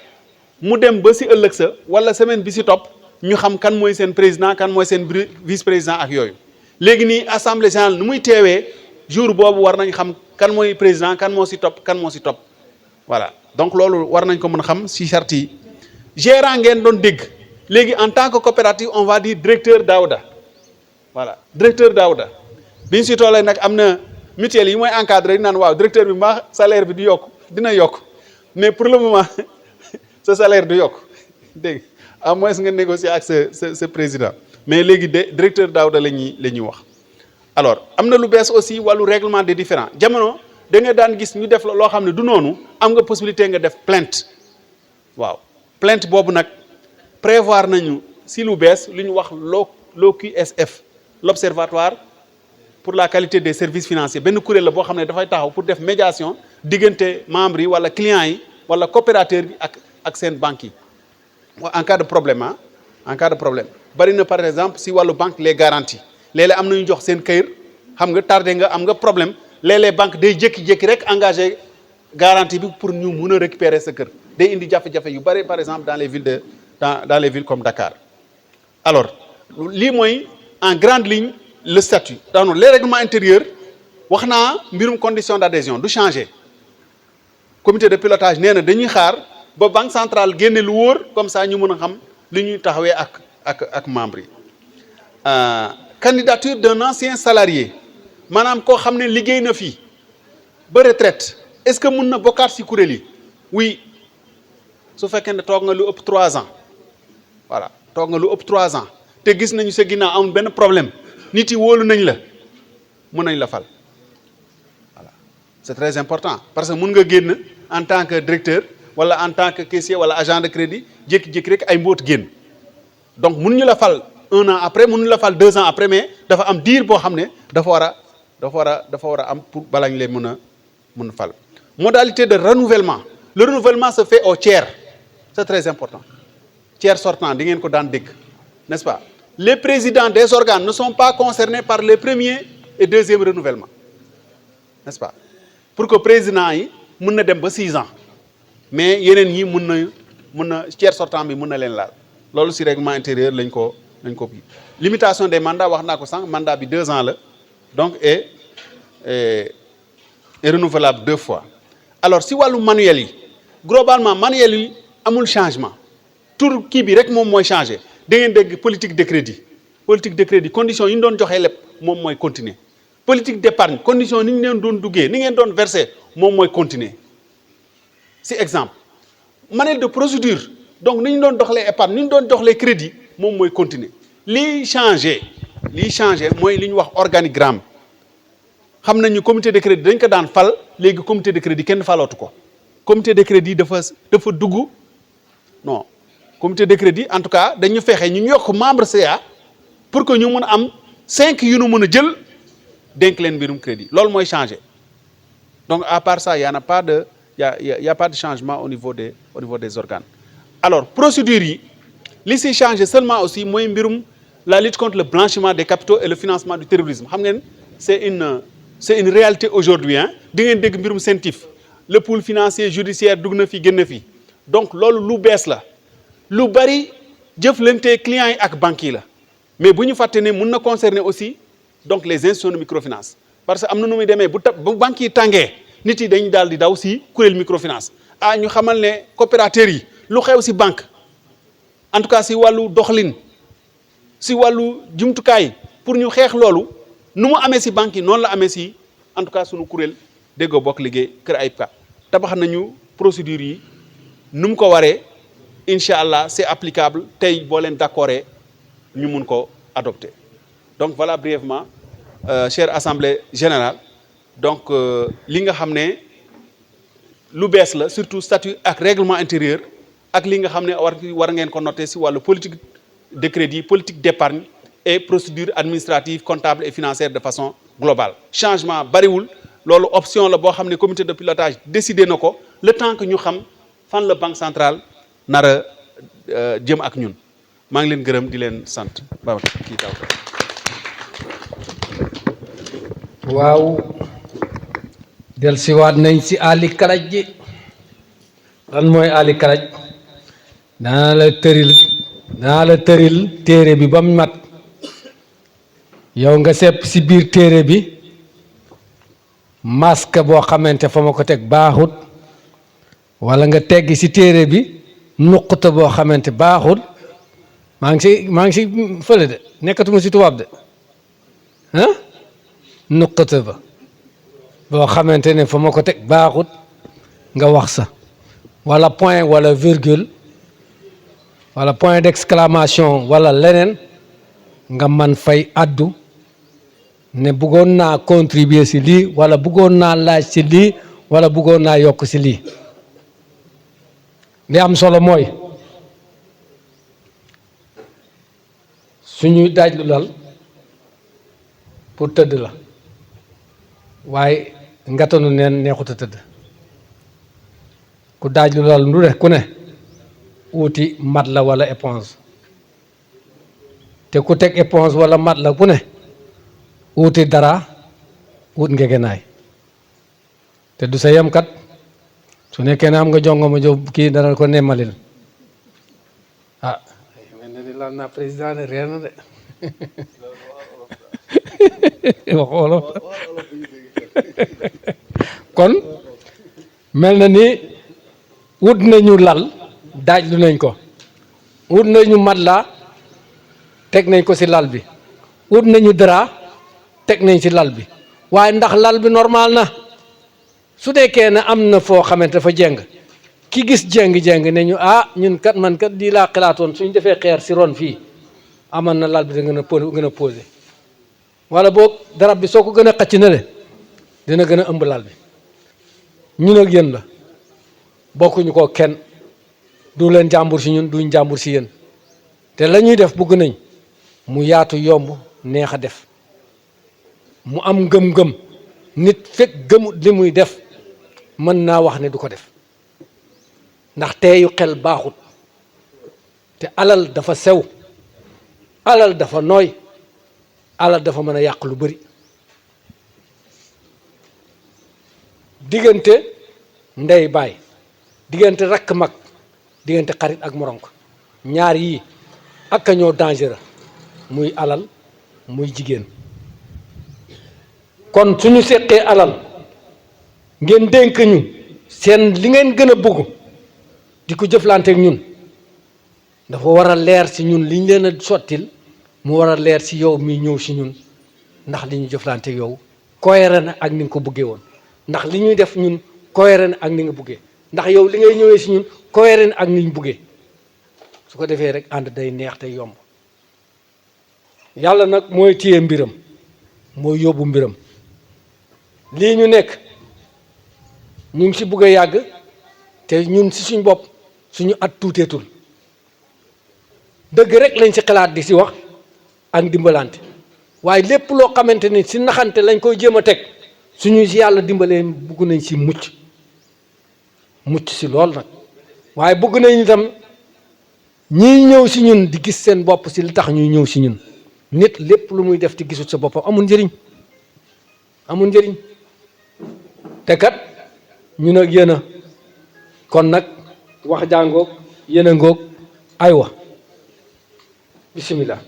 Speaker 3: mu dem ba si ëllëg sa wala semaine bi si topp ñu xam kan mooy seen président kan mooy seen vice-président ak yooyu léegi nii assemblée générale nu muy teewee jour boobu war nañ xam kan mooy président kan moo si topp voilà donc loolu war nañ ko mën a xam si charte yi gérant ngeen doon dégg léegi en tant que coopérative on va dire directeur Daouda voilà directeur Daouda bi ñu si tollee nag am na mutuelle yi mooy encadré naan waaw directeur bi mbaa salaire bi dina yokk mais pour le moment sa salaire du yokk dégg à moins nga négocier ak sa président mais léegi directeur Daouda la ñuy wax. alors am na lu bees aussi wàllu règlement des différends jamono da nga daan gis ñu def loo xam ne du noonu am nga possibilité nga def plainte waaw plainte boobu nag prévoir nañu si lu bees lu ñu wax l'OQSF l'observatoire pour la qualité des services financiers benn kuréel la boo xam ne dafay taxaw pour def médiation diggante membres yi wala clients yi wala coopérateur bi ak seen banques yi en cas de problème en cas de problème bari na par exemple si wàllu banque les garanties léeg-léeg am na ñu jox seen këyit xam nga tardé nga am nga problème léeg-léeg banque day jékki-jékki rek engagé garantie bi pour ñu mun a récupérer sa kër day indi jafe-jafe yu bari par exemple dans les villes dans les villes comme Dakar alors lii mooy en grande ligne le statut dans les règlements intérieurs wax naa mbirum condition d'adhésion du changer comité de pilotage nee na dañuy xaar ba banque centrale génne lu wóor comme ça ñu mën a xam li ñuy taxawee ak membres yi candidature d'un ancien salarié maanaam koo xam ne liggéey na fii ba retraite est-ce que mun na bokkaat ci kuréel yi oui su fekkee ne toog nga lu ëpp 3 ans voilà toog nga lu ëpp 3 ans te gis nañu sa ginnaaw amul benn problème nit yi wóolu nañ la mën nañ la fal voilà c'est très important parce que mun nga génn en tant que directeur wala en tant que caissier wala agent de crédit jékki-jékki rek ay mbóot génn donc mun ñu la fal 1 an après mun ñu la fal 2 ans après mais dafa am diir boo xam ne dafa war a am pour bala ñu leen mën a fal modalité de renouvellement le renouvellement se fait au tiers c'est très important tiers sortant di ngeen ko daan dégg n'est-ce pas les présidents des organes ne sont pas concernés par les premiers et deuxième renouvellement n'est-ce pas pour que président yi mën na dem ba 6 ans mais yeneen yi mën na tiers sortant bi mën na leen laal loolu ci règlement intérieur lañ ko limitation des mandats wax naa ko sànq mandat bi 2 ans la donc est renouvelable 2 fois alors si wàllu manuel yi globalement manuel yi amul changement tur kii bi rek moom mooy changé da ngeen dégg politique de crédit condition yi ñu doon joxee lépp moom mooy continuer politique d'épargne condition ni ñu leen doon duggee ni ngeen doon verser moom mooy continuer si exemple manuel de procédure donc ni ñu doon doxalee épargne ni ñu doon doxalee crédit moom mooy continuer lii changé mooy li ñu wax organigramme xam nañu comité de crédit dañ ko daan fal léegi comité de crédit kenn falootu ko comité de crédit dafa dugg non comité de crédit en tout cas dañu fexe ñu yokk membre CA pour que ñu mën a am 5 yu nu mën a jël dénk leen mbirum crédit loolu mooy changé donc à part ça y a pas de changement au niveau des organes alors procédure yi li si changé seulement aussi mooy mbirum la lutte contre le blanchiment des capitaux et le financement du terrorisme xam ngeen c'est une réalité aujourd'hui di ngeen dégg mbirum CENTIF le pool financier judiciaire dugg na fi génn na fi donc loolu lu bees la lu bari jëflante clients yi ak banques yi la mais bu ñu fàtte ne mun na concerner aussi donc les institutions de microfinance parce que am na nu muy demee bu banques yi tàngee nit yi dañu daal di daw si kuréel microfinance ñu xamal ne coopérateurs yi lu xew si banque en tout cas si wàllu doxalin si wàllu jumtukaay pour ñu xeex loolu nu mu amee si banques yi noonu la amee si en tout cas sunu kuréel déggoo bokk liggéey Kër Ayibka tabax nañu procédure yi nu mu ko waree incha allah c'est applicable tey boo leen d'accordé ñu mun ko adopter donc voilà brièvement chère assemblée générale donc li nga xam ne lu bees la surtout statut ak règlement intérieur ak li nga xam ne war ngeen ko noter si wàllu politique de crédit politique d'épargne et procédure administrative comptable et financière de façon globale changement bariwul loolu option la boo xam ne comité de pilotage décidé na ko le temps que ñu xam fan la banque centrale nar a jëm ak ñun maa ngi leen gërëm di leen sant ba kii taw
Speaker 1: waaw dellusiwaat nañ si Ali Karaj ji lan mooy Ali Karaj danaa la tëril téere bi ba mu mat yow nga sepp si biir téere bi masque boo xamante fa ma ko teg baaxut wala nga teggi si téere bi nuqta boo xamante baaxut maa ngi si fële de nekkatuma si tubaab de nuqta ba boo xamante ne fa ma ko teg baaxut nga wax sa wala point wala virgule wala point d'exclamation wala leneen nga man fay addu ne bëggoon naa contribuer ci lii wala bëggoon naa laaj ci lii wala bëggoon naa yokk ci lii. li am solo mooy suñuy daaj lu lal pour tëdd la waaye ngatanu neen neexut a tëdd. ku daaj lu lal lu ne ku ne uuti mat la wala éponge te ku teg éponge wala mat la ku ne uuti dara ut ngegenaay te du sa yem kat su nekkee ne am nga jongo ma jóg kii dana ko nemmalil ah mel na ni laal naa président ne reer na de wax wolof kon mel na ni wut nañu lal daaj lu nañ ko wut nañu mat la teg nañ ko ci lal bi wut nañu dara teg nañ ci lal bi waaye ndax lal bi normal na su deekee ne am na foo xamante dafa jeng ki gis jeng-jeng ne ñu ñun kat man kat lii laa xalaatoon suñ defee xeer ci ron fii aman na lal bi da gën a posé wala boog darab bi soo ko gën a xacc na le dina gën a ëmb lal bi ñun ak yéen la bokkuñu ko kenn du leen jàmbur ci ñun duñ jàmbur ci yéen te la ñuy def bëgg nañ mu yaatu yomb neex a def mu am ngëm-ngëm nit fekk gëmut li muy def mën naa wax ne du ko def ndax teeyu xel baaxut te alal dafa sew alal dafa nooy alal dafa mën a yàq lu bari diggante ndey baay diggante rakk mag diggante xarit ak morom ko ñaar yii ak a ñoo dangereux muy alal muy jigéen kon suñu seqee alal ngeen dénk ñu seen li ngeen gën a bëgg di ko jëflanteeg ñun dafa war a leer ci ñun liñ leen a sottil mu war a leer ci yow mi ñëw ci ñun ndax li ñu jëflanteeg yow cohérent na ak ni nga ko bëggee woon ndax li ñuy def ñun cohérent na ak ni nga bëggee ndax yow li ngay ñëwee ci ñun cohérent na ak ni ñu bëggee su ko defee rek ànd day neex te yomb yàlla nag mooy téye mbiram mooy yóbbu mbiram lii ñu nekk ñu ngi ci bëgg a yàgg te ñun ci suñ bopp suñu at tuuteetul dëgg rek lañ ci xalaat di ci wax ak dimbalante waaye lépp loo xamante ni ci naxante lañ koy jéem a teg suñu ci yàlla dimbalee bëgg nañ ci mucc ci lool nag waaye bëgg nañ itam ñiy ñëw ci ñun di gis seen bopp ci li tax ñuy ñëw ci ñun nit lépp lu muy def te gisut sa boppam amul njëriñ te kat ñun ak yéen a kon nag wax jàngoog yéen a ngoog aywa bismillah